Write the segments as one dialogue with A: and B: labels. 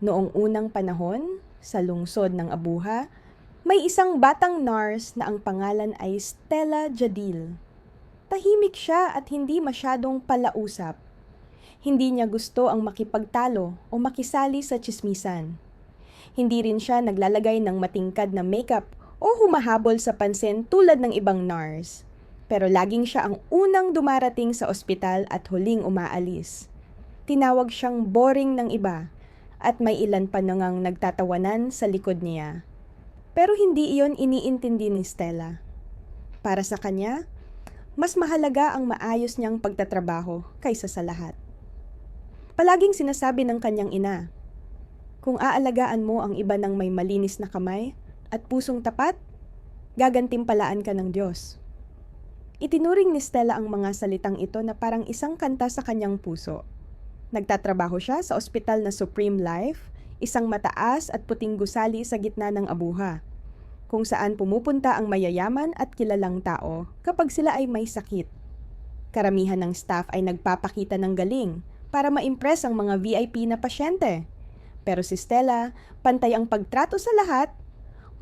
A: Noong unang panahon, sa lungsod ng Abuha, may isang batang nurse na ang pangalan ay Stella Jadil. Tahimik siya at hindi masyadong palausap. Hindi niya gusto ang makipagtalo o makisali sa tsismisan. Hindi rin siya naglalagay ng matingkad na makeup o humahabol sa pansin tulad ng ibang nurse. Pero laging siya ang unang dumarating sa ospital at huling umaalis. Tinawag siyang boring ng iba at may ilan pa nangang nagtatawanan sa likod niya. Pero hindi iyon iniintindi ni Stella. Para sa kanya, mas mahalaga ang maayos niyang pagtatrabaho kaysa sa lahat. Palaging sinasabi ng kanyang ina, kung aalagaan mo ang iba ng may malinis na kamay at pusong tapat, gagantimpalaan ka ng Diyos. Itinuring ni Stella ang mga salitang ito na parang isang kanta sa kanyang puso. Nagtatrabaho siya sa ospital na Supreme Life, isang mataas at puting gusali sa gitna ng Abuha, kung saan pumupunta ang mayayaman at kilalang tao kapag sila ay may sakit. Karamihan ng staff ay nagpapakita ng galing para ma-impress ang mga VIP na pasyente. Pero si Stella, pantay ang pagtrato sa lahat,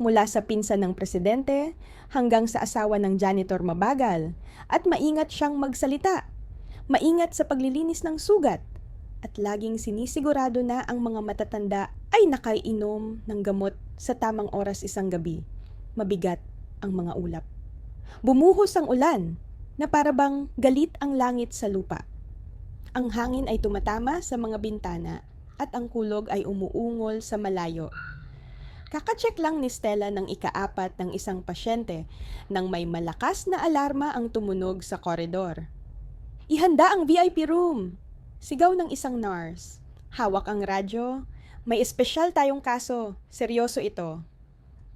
A: mula sa pinsan ng presidente hanggang sa asawa ng janitor mabagal, at maingat siyang magsalita, maingat sa paglilinis ng sugat, at laging sinisigurado na ang mga matatanda ay nakainom ng gamot sa tamang oras isang gabi. Mabigat ang mga ulap. Bumuhos ang ulan na parabang galit ang langit sa lupa. Ang hangin ay tumatama sa mga bintana at ang kulog ay umuungol sa malayo. Kakacheck lang ni Stella ng ika-4 ng isang pasyente nang may malakas na alarma ang tumunog sa koridor. Ihanda ang VIP room! Sigaw ng isang nurse. Hawak ang radyo. May espesyal tayong kaso. Seryoso ito.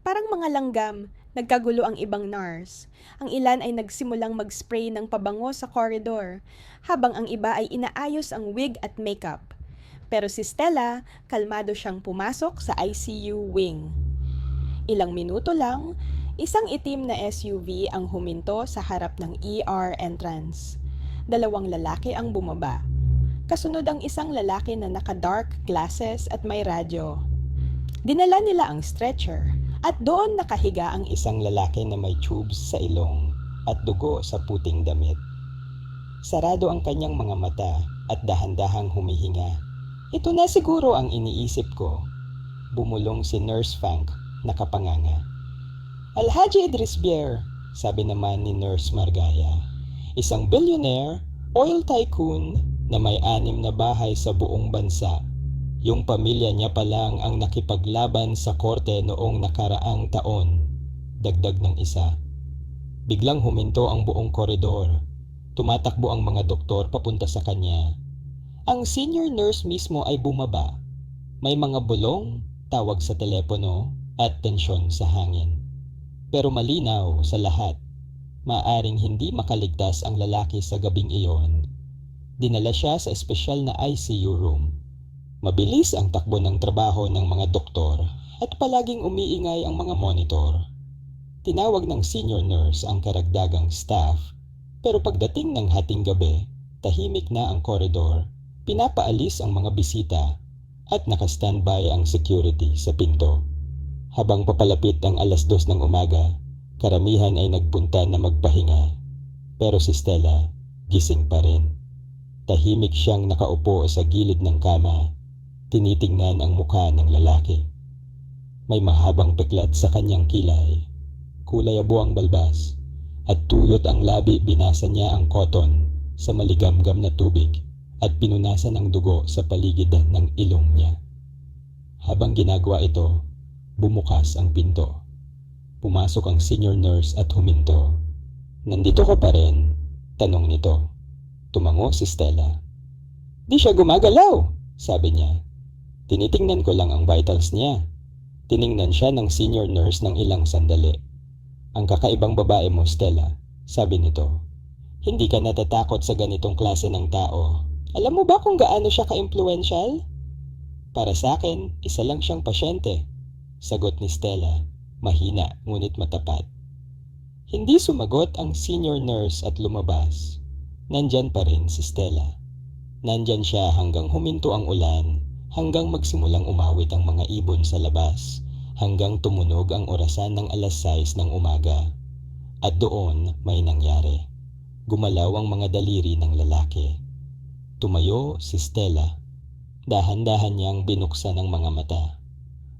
A: Parang mga langgam, nagkagulo ang ibang nurse. Ang ilan ay nagsimulang mag-spray ng pabango sa koridor, habang ang iba ay inaayos ang wig at makeup. Pero si Stella, kalmado siyang pumasok sa ICU wing. Ilang minuto lang, isang itim na SUV ang huminto sa harap ng ER entrance. 2 lalaki ang bumaba. Kasunod ang isang lalaki na naka-dark glasses at may radyo. Dinala nila ang stretcher at doon nakahiga ang isang lalaki na may tubes sa ilong at dugo sa puting damit. Sarado ang kanyang mga mata at dahan-dahang humihinga. Ito na siguro ang iniisip ko. Bumulong si Nurse Frank, nakapanganga. Alhaji Idris Bier, sabi naman ni Nurse Margaya. Isang billionaire, oil tycoon na may 6 na bahay sa buong bansa. Yung pamilya niya pa lang ang nakipaglaban sa korte noong nakaraang taon. Dagdag ng isa. Biglang huminto ang buong koridor. Tumatakbo ang mga doktor papunta sa kanya. Ang senior nurse mismo ay bumaba. May mga bulong, tawag sa telepono, at tensyon sa hangin. Pero malinaw sa lahat, maaring hindi makaligtas ang lalaki sa gabing iyon. Dinala siya sa espesyal na ICU room. Mabilis ang takbo ng trabaho ng mga doktor at palaging umiingay ang mga monitor. Tinawag ng senior nurse ang karagdagang staff, pero pagdating ng hating gabi, tahimik na ang koridor, pinapaalis ang mga bisita at naka-standby ang security sa pinto. Habang papalapit ang 2:00 ng umaga, karamihan ay nagpunta na magpahinga. Pero si Stella, gising pa rin. Tahimik siyang nakaupo sa gilid ng kama, tinitingnan ang mukha ng lalaki. May mahabang peklat sa kanyang kilay, kulay abo ang balbas, at tuyot ang labi. Binasa niya ang cotton sa maligamgam na tubig at pinunasan ang dugo sa paligid ng ilong niya. Habang ginagawa ito, bumukas ang pinto. Pumasok ang senior nurse at huminto. Nandito ka pa rin? Tanong nito. Tumango si Stella. Di siya gumagalaw, sabi niya. Tinitingnan ko lang ang vitals niya. Tiningnan siya ng senior nurse ng ilang sandali. Ang kakaibang babae mo, Stella, sabi nito. Hindi ka natatakot sa ganitong klase ng tao. Alam mo ba kung gaano siya ka-influential? Para sa akin, isa lang siyang pasyente, sagot ni Stella, mahina ngunit matapat. Hindi sumagot ang senior nurse at lumabas. Nandyan pa rin si Stella. Nandyan siya hanggang huminto ang ulan
B: hanggang magsimulang umawit ang mga ibon sa labas, hanggang tumunog ang orasan ng alas 6 ng umaga. At doon may nangyari. Gumalaw ang mga daliri ng lalaki. Tumayo si Stella. Dahan-dahan niyang binuksan ang mga mata.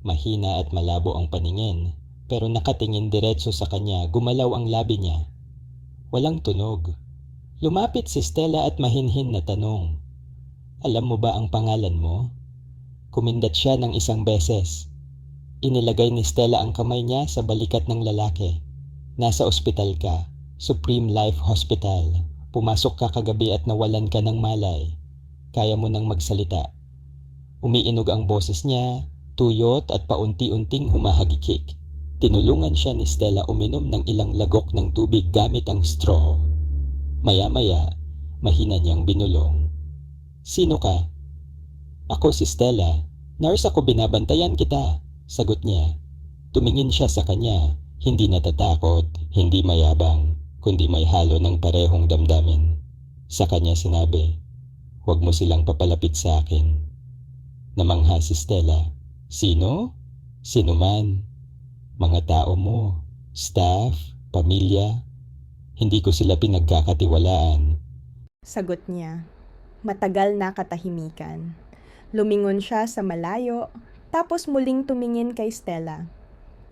B: Mahina at malabo ang paningin, pero nakatingin diretso sa kanya, gumalaw ang labi niya. Walang tunog. Lumapit si Stella at mahinhin na tanong, "Alam mo ba ang pangalan mo?" Kumindat siya ng isang beses. Inilagay ni Stella ang kamay niya sa balikat ng lalaki. "Nasa ospital ka, Supreme Life Hospital. Pumasok ka kagabi at nawalan ka ng malay. Kaya mo nang magsalita." Umiinog ang boses niya, tuyot at paunti-unting humahagikik. Tinulungan siya ni Stella uminom ng ilang lagok ng tubig gamit ang straw. Maya-maya, mahina niyang binulong, "Sino ka?" "Ako si Stella. Nurse ako, binabantayan kita," sagot niya. Tumingin siya sa kanya, hindi natatakot, hindi mayabang, kundi may halo ng parehong damdamin. Sa kanya sinabi, "Huwag mo silang papalapit sa akin." Namangha si Stella. "Sino?" "Sino man. Mga tao mo, staff, pamilya. Hindi ko sila pinagkakatiwalaan."
A: Sagot niya. Matagal na katahimikan. Lumingon siya sa malayo, tapos muling tumingin kay Stella.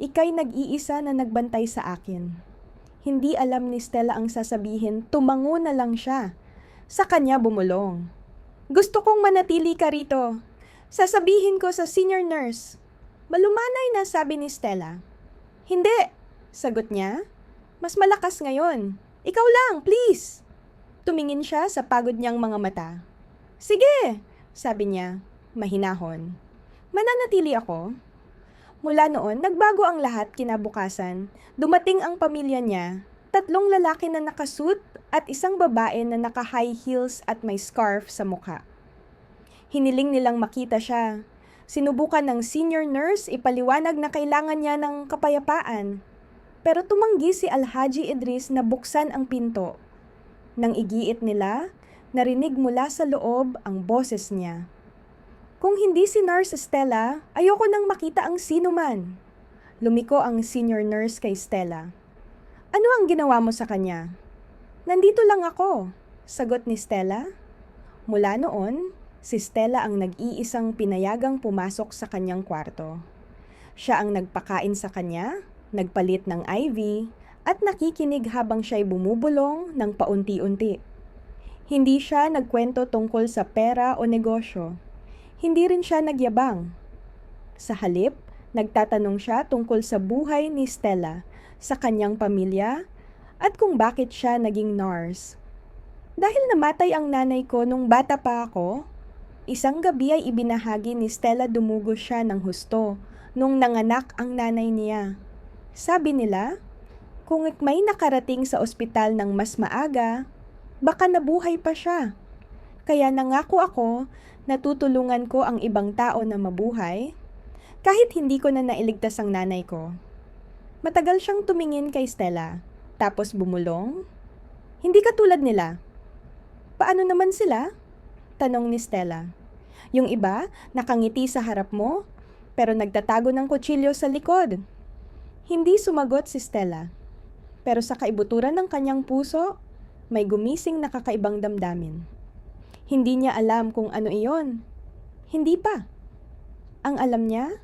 A: "Ika'y nag-iisa na nagbantay sa akin." Hindi alam ni Stella ang sasabihin, tumango na lang siya. Sa kanya bumulong. "Gusto kong manatili ka rito. Sasabihin ko sa senior nurse." Malumanay na sabi ni Stella. "Hindi," sagot niya. "Mas malakas ngayon. Ikaw lang, please." Tumingin siya sa pagod niyang mga mata. "Sige," sabi niya, mahinahon. "Mananatili ako." Mula noon, nagbago ang lahat kinabukasan. Dumating ang pamilya niya, 3 lalaki na nakasuit at isang babae na naka-high heels at may scarf sa mukha. Hiniling nilang makita siya. Sinubukan ng senior nurse ipaliwanag na kailangan niya ng kapayapaan. Pero tumanggi si Alhaji Idris na buksan ang pinto. Nang igiit nila, narinig mula sa loob ang boses niya. "Kung hindi si Nurse Stella, ayoko nang makita ang sino man." Lumiko ang senior nurse kay Stella. "Ano ang ginawa mo sa kanya?" "Nandito lang ako," sagot ni Stella. Mula noon, si Stella ang nag-iisang pinayagang pumasok sa kanyang kwarto. Siya ang nagpakain sa kanya, nagpalit ng IV, at nakikinig habang siya'y bumubulong ng paunti-unti. Hindi siya nagkwento tungkol sa pera o negosyo. Hindi rin siya nagyabang. Sa halip, nagtatanong siya tungkol sa buhay ni Stella, sa kanyang pamilya, at kung bakit siya naging nurse. "Dahil namatay ang nanay ko nung bata pa ako, isang gabi ay ibinahagi ni Stella dumugo siya ng husto nung nanganak ang nanay niya. Sabi nila, kung may nakarating sa ospital ng mas maaga, baka nabuhay pa siya. Kaya nangako ako na tutulungan ko ang ibang tao na mabuhay, kahit hindi ko na nailigtas ang nanay ko." Matagal siyang tumingin kay Stella, tapos bumulong. "Hindi ka tulad nila." "Paano naman sila?" tanong ni Stella. "Yung iba, nakangiti sa harap mo, pero nagtatago ng kutsilyo sa likod." Hindi sumagot si Stella, pero sa kaibuturan ng kanyang puso, may gumising na kakaibang damdamin. Hindi niya alam kung ano iyon. Hindi pa. Ang alam niya,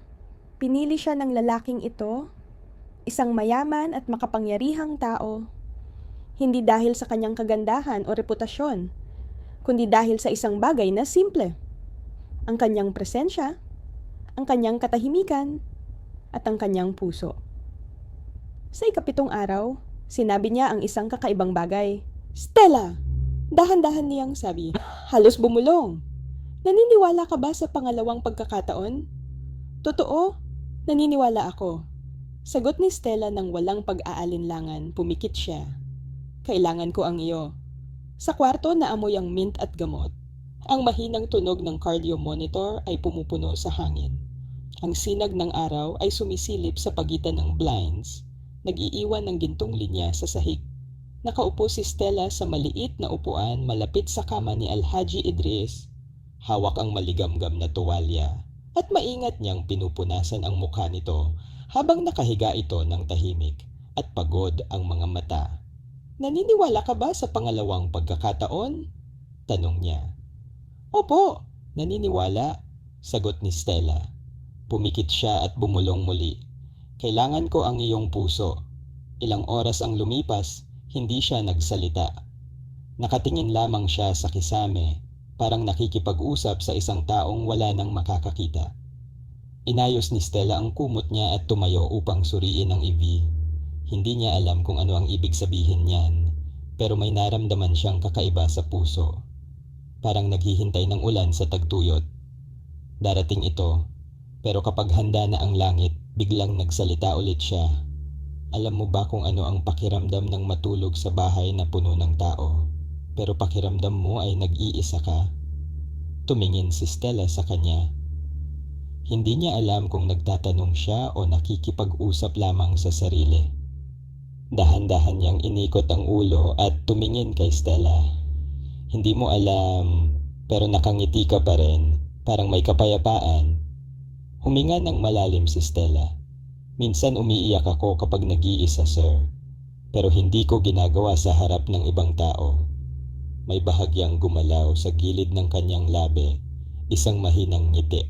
A: pinili siya ng lalaking ito, isang mayaman at makapangyarihang tao, hindi dahil sa kanyang kagandahan o reputasyon, kundi dahil sa isang bagay na simple. Ang kanyang presensya, ang kanyang katahimikan, at ang kanyang puso. Sa 7 araw, sinabi niya ang isang kakaibang bagay. "Stella!" Dahan-dahan niyang sabi. Halos bumulong. "Naniniwala ka ba sa pangalawang pagkakataon?" "Totoo, naniniwala ako." Sagot ni Stella ng walang pag-aalinlangan, pumikit siya. "Kailangan ko ang iyo." Sa kwarto naamoy ang mint at gamot. Ang mahinang tunog ng cardio monitor ay pumupuno sa hangin. Ang sinag ng araw ay sumisilip sa pagitan ng blinds, nag-iiwan ng gintong linya sa sahig. Nakaupo si Stella sa maliit na upuan malapit sa kama ni Alhaji Idris.
B: Hawak ang maligamgam na tuwalya at maingat niyang pinupunasan ang mukha nito habang nakahiga ito ng tahimik at pagod ang mga mata. "Naniniwala ka ba sa pangalawang pagkakataon?" tanong niya. "Opo, naniniwala," sagot ni Stella. Pumikit siya at bumulong muli. "Kailangan ko ang iyong puso." Ilang oras ang lumipas, hindi siya nagsalita. Nakatingin lamang siya sa kisame, parang nakikipag-usap sa isang taong wala nang makakakita. Inayos ni Stella ang kumot niya at tumayo upang suriin ang ibi. Hindi niya alam kung ano ang ibig sabihin niyan, pero may naramdaman siyang kakaiba sa puso. Parang naghihintay ng ulan sa tagtuyot. Darating ito, pero kapag handa na ang langit, biglang nagsalita ulit siya. "Alam mo ba kung ano ang pakiramdam ng matulog sa bahay na puno ng tao, pero pakiramdam mo ay nag-iisa ka?" Tumingin si Stella sa kanya. Hindi niya alam kung nagtatanong siya o nakikipag-usap lamang sa sarili. Dahan-dahan niyang inikot ang ulo at tumingin kay Stella. "Hindi mo alam, pero nakangiti ka pa rin, parang may kapayapaan." Huminga ng malalim si Stella. "Minsan umiiyak ako kapag nag-iisa, sir. Pero hindi ko ginagawa sa harap ng ibang tao." May bahagyang gumalaw sa gilid ng kanyang labi, isang mahinang ngiti.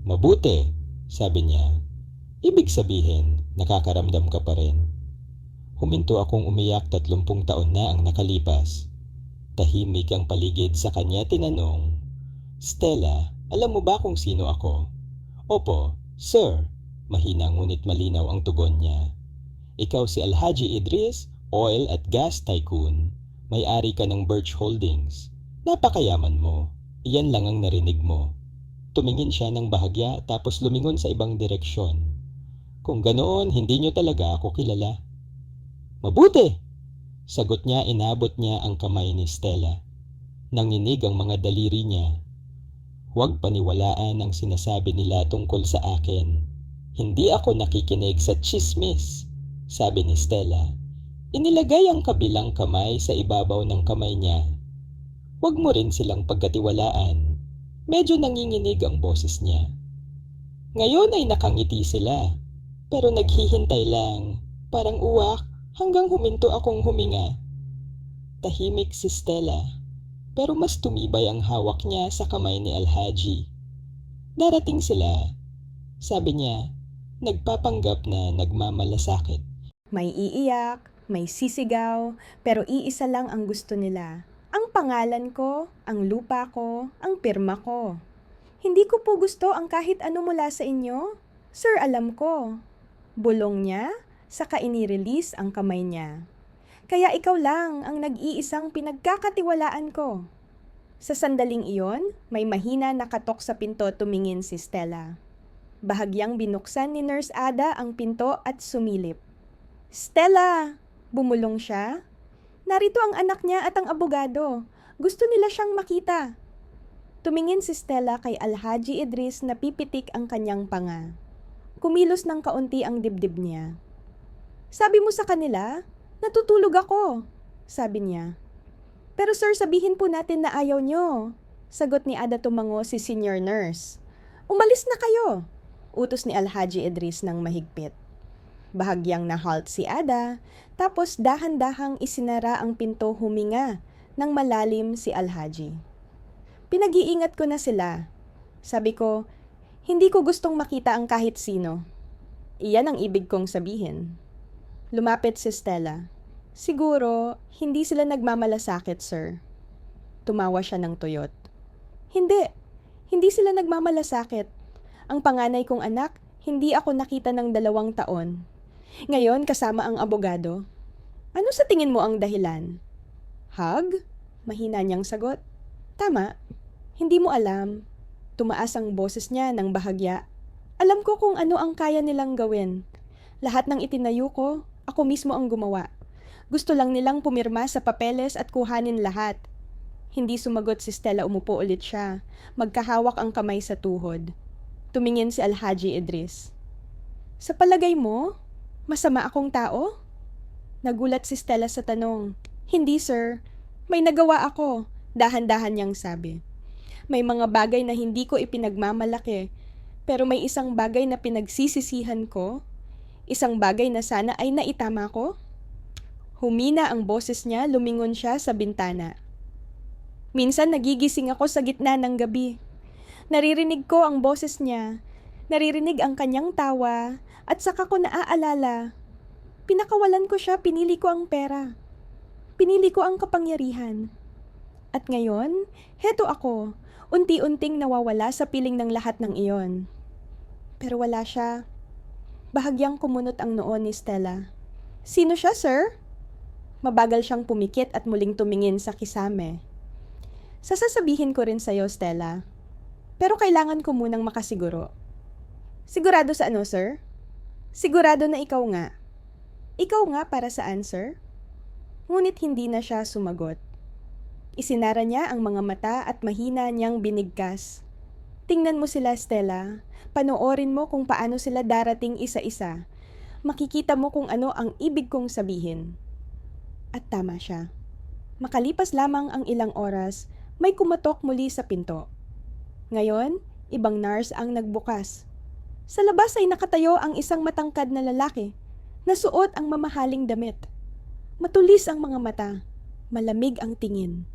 B: "Mabuti," sabi niya. "Ibig sabihin, nakakaramdam ka pa rin." Huminto akong umiyak, 30 taon na ang nakalipas. Tahimik ang paligid sa kanya, tinanong, "Stella, alam mo ba kung sino ako?" "Opo, sir." Mahina ngunit malinaw ang tugon niya. "Ikaw si Alhaji Idris, oil at gas tycoon. May-ari ka ng Birch Holdings. Napakayaman mo. Iyan lang ang narinig mo." Tumingin siya ng bahagya tapos lumingon sa ibang direksyon. "Kung ganoon, hindi niyo talaga ako kilala." "Mabuti," sagot niya. Inabot niya ang kamay ni Stella. Nanginig ang mga daliri niya. "Huwag paniwalaan ang sinasabi nila tungkol sa akin. Hindi ako nakikinig sa tsismis," sabi ni Stella. Inilagay ang kabilang kamay sa ibabaw ng kamay niya. "Huwag mo rin silang pagkatiwalaan." Medyo nanginginig ang boses niya. Ngayon ay nakangiti sila, pero naghihintay lang, parang uwak, hanggang huminto akong huminga. Tahimik si Stella, pero mas tumibay ang hawak niya sa kamay ni Alhaji. "Darating sila," sabi niya, nagpapanggap na nagmamalasakit.
A: May iiyak, may sisigaw, pero iisa lang ang gusto nila. Ang pangalan ko, ang lupa ko, ang pirma ko. "Hindi ko po gusto ang kahit ano mula sa inyo. Sir, alam ko." Bulong niya, saka inirelease ang kamay niya. "Kaya ikaw lang ang nag-iisang pinagkakatiwalaan ko." Sa sandaling iyon, may mahina na katok sa pinto. Tumingin si Stella. Bahagyang binuksan ni Nurse Ada ang pinto at sumilip. "Stella!" Bumulong siya. "Narito ang anak niya at ang abogado. Gusto nila siyang makita." Tumingin si Stella kay Alhaji Idris na pipitik ang kanyang panga. Kumilos ng kaunti ang dibdib niya. "Sabi mo sa kanila, natutulog ako," sabi niya. "Pero sir, sabihin po natin na ayaw niyo," sagot ni Ada. Tumango si senior nurse. "Umalis na kayo," utos ni Alhaji Idris ng mahigpit. Bahagyang na-halt si Ada, tapos dahan-dahang isinara ang pinto. Huminga ng malalim si Alhaji. "Pinag-iingat ko na sila. Sabi ko, hindi ko gustong makita ang kahit sino. Iyan ang ibig kong sabihin." Lumapit si Stella. "Siguro, hindi sila nagmamalasakit, sir." Tumawa siya ng tuyot. Hindi sila nagmamalasakit. Ang panganay kong anak, hindi ako nakita ng 2 taon. Ngayon, kasama ang abogado. Ano sa tingin mo ang dahilan?" "Hug?" Mahina niyang sagot. "Tama. Hindi mo alam." Tumaas ang boses niya ng bahagya. "Alam ko kung ano ang kaya nilang gawin. Lahat ng itinayo ko, ako mismo ang gumawa. Gusto lang nilang pumirma sa papeles at kuhanin lahat." Hindi sumagot si Stella. Umupo ulit siya. Magkahawak ang kamay sa tuhod. Tumingin si Alhaji Idris. "Sa palagay mo, masama akong tao?" Nagulat si Stella sa tanong. "Hindi, sir. May nagawa ako," dahan-dahan niyang sabi. May mga bagay na hindi ko ipinagmamalaki, pero may isang bagay na pinagsisisihan ko, isang bagay na sana ay naitama ko. Humina ang boses niya, lumingon siya sa bintana. Minsan nagigising ako sa gitna ng gabi. Naririnig ko ang boses niya, naririnig ang kanyang tawa, at saka ko naaalala. Pinakawalan ko siya, pinili ko ang pera. Pinili ko ang kapangyarihan. At ngayon, heto ako, unti-unting nawawala sa piling ng lahat ng iyon. Pero wala siya. Bahagyang kumunot ang noo ni Stella. Sino siya, sir? Mabagal siyang pumikit at muling tumingin sa kisame. Sasasabihin ko rin sa'yo, Stella. Pero kailangan ko munang makasiguro. Sigurado sa ano, sir? Sigurado na ikaw nga. Ikaw nga para saan, sir? Ngunit hindi na siya sumagot. Isinara niya ang mga mata at mahina niyang binigkas. Tingnan mo sila, Stella. Panoorin mo kung paano sila darating isa-isa. Makikita mo kung ano ang ibig kong sabihin. At tama siya. Makalipas lamang ang ilang oras, may kumatok muli sa pinto. Ngayon, ibang nurse ang nagbukas. Sa labas ay nakatayo ang isang matangkad na lalaki. Nasuot ang mamahaling damit. Matulis ang mga mata. Malamig ang tingin.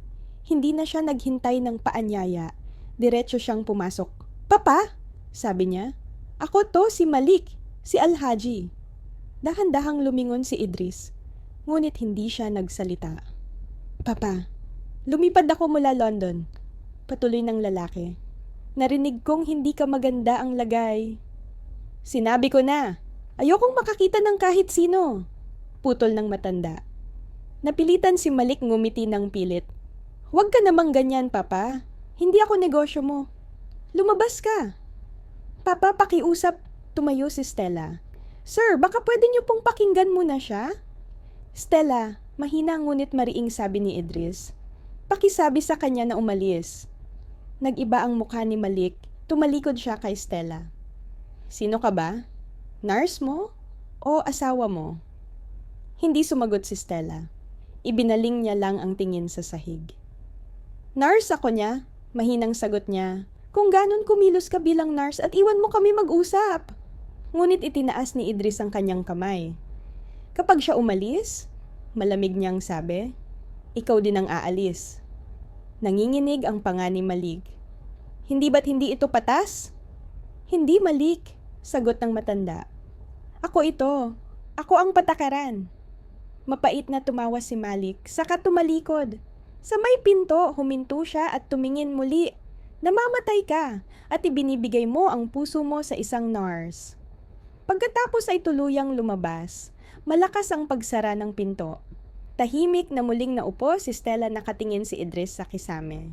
A: Hindi na siya naghintay ng paanyaya. Diretso siyang pumasok. Papa, sabi niya. Ako to, si Malik, si Alhaji. Dahan-dahang lumingon si Idris. Ngunit hindi siya nagsalita. Papa, lumipad ako mula London. Patuloy ng lalaki. Narinig kong hindi ka maganda ang lagay. Sinabi ko na, ayokong makakita ng kahit sino. Putol ng matanda. Napilitan si Malik ngumiti ng pilit. Huwag ka namang ganyan, Papa. Hindi ako negosyo mo. Lumabas ka. Papa, pakiusap. Tumayo si Stella. Sir, baka pwede niyo pong pakinggan muna siya? Stella, mahina ngunit mariing sabi ni Idris. Pakisabi sa kanya na umalis. Nag-iba ang mukha ni Malik. Tumalikod siya kay Stella. Sino ka ba? Nurse mo? O asawa mo? Hindi sumagot si Stella. Ibinaling niya lang ang tingin sa sahig. Nurse ako niya, mahinang sagot niya. Kung ganon kumilos ka bilang nurse at iwan mo kami mag-usap. Ngunit itinaas ni Idris ang kanyang kamay. Kapag siya umalis, malamig niyang sabi, ikaw din ang aalis. Nanginginig ang panga ni Malik. Hindi ba't hindi ito patas? Hindi, Malik, sagot ng matanda. Ako ito. Ako ang patakaran. Mapait na tumawa si Malik, saka tumalikod. Sa may pinto, huminto siya at tumingin muli. Namamatay ka at ibinibigay mo ang puso mo sa isang nurse. Pagkatapos ay tuluyang lumabas. Malakas ang pagsara ng pinto. Tahimik na muling naupo si Stella nakatingin si Idris sa kisame.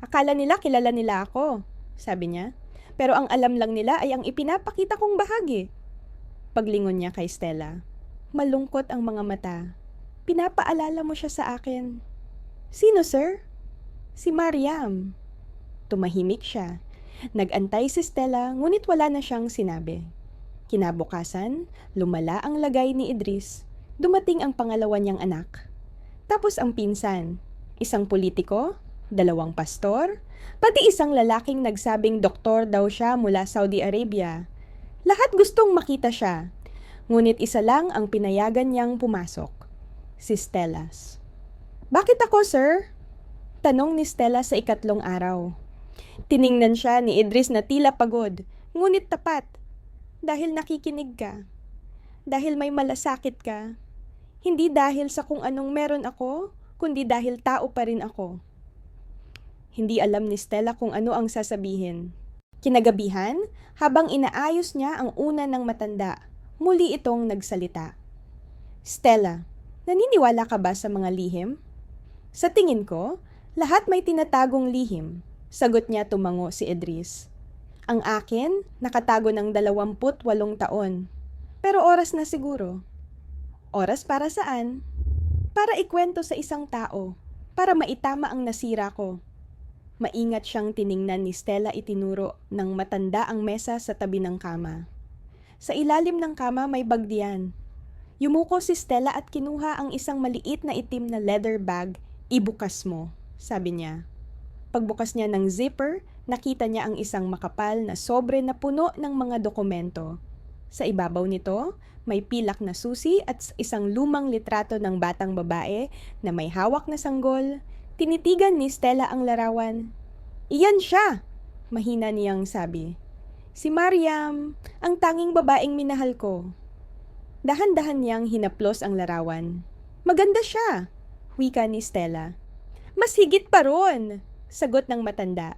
A: Akala nila kilala nila ako, sabi niya. Pero ang alam lang nila ay ang ipinapakita kong bahagi. Paglingon niya kay Stella. Malungkot ang mga mata. Pinapaalala mo siya sa akin. Sino, sir? Si Mariam. Tumahimik siya. Nag-antay si Stella ngunit wala na siyang sinabi. Kinabukasan, lumala ang lagay ni Idris. Dumating ang pangalawa niyang anak. Tapos ang pinsan, isang politiko, 2 pastor, pati isang lalaking nagsabing doktor daw siya mula Saudi Arabia. Lahat gustong makita siya. Ngunit isa lang ang pinayagan niyang pumasok. Si Stellas. Bakit ako, sir? Tanong ni Stella sa 3 araw. Tiningnan siya ni Idris na tila pagod, ngunit tapat. Dahil nakikinig ka. Dahil may malasakit ka. Hindi dahil sa kung anong meron ako, kundi dahil tao pa rin ako. Hindi alam ni Stella kung ano ang sasabihin. Kinagabihan, habang inaayos niya ang una ng matanda, muli itong nagsalita. Stella, naniniwala ka ba sa mga lihim? Sa tingin ko, lahat may tinatagong lihim, sagot niya tumango si Idris. Ang akin, nakatago ng 28 taon. Pero oras na siguro. Oras para saan? Para ikwento sa isang tao, para maitama ang nasira ko. Maingat siyang tiningnan ni Stella itinuro ng matanda ang mesa sa tabi ng kama. Sa ilalim ng kama may bagdiyan. Yumuko si Stella at kinuha ang isang maliit na itim na leather bag. Ibukas mo, sabi niya. Pagbukas niya ng zipper, nakita niya ang isang makapal na sobre na puno ng mga dokumento. Sa ibabaw nito, may pilak na susi at isang lumang litrato ng batang babae na may hawak na sanggol. Tinitigan ni Stella ang larawan. "Iyan siya!" mahina niyang sabi. "Si Mariam, ang tanging babaeng minahal ko." Dahan-dahan niyang hinaplos ang larawan. "Maganda siya!" wika ni Stella. "Mas higit pa ron!" sagot ng matanda.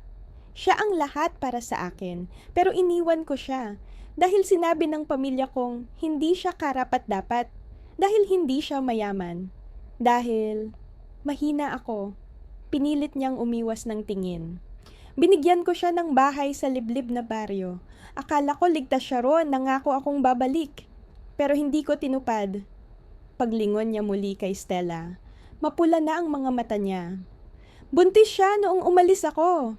A: "Siya ang lahat para sa akin, pero iniwan ko siya dahil sinabi ng pamilya kong hindi siya karapat-dapat, dahil hindi siya mayaman, dahil mahina ako." Pinilit niyang umiwas ng tingin. "Binigyan ko siya ng bahay sa liblib na baryo. Akala ko ligtas siya ron, nangako akong babalik. Pero hindi ko tinupad." Paglingon niya muli kay Stella, mapula na ang mga mata niya. "Buntis siya noong umalis ako."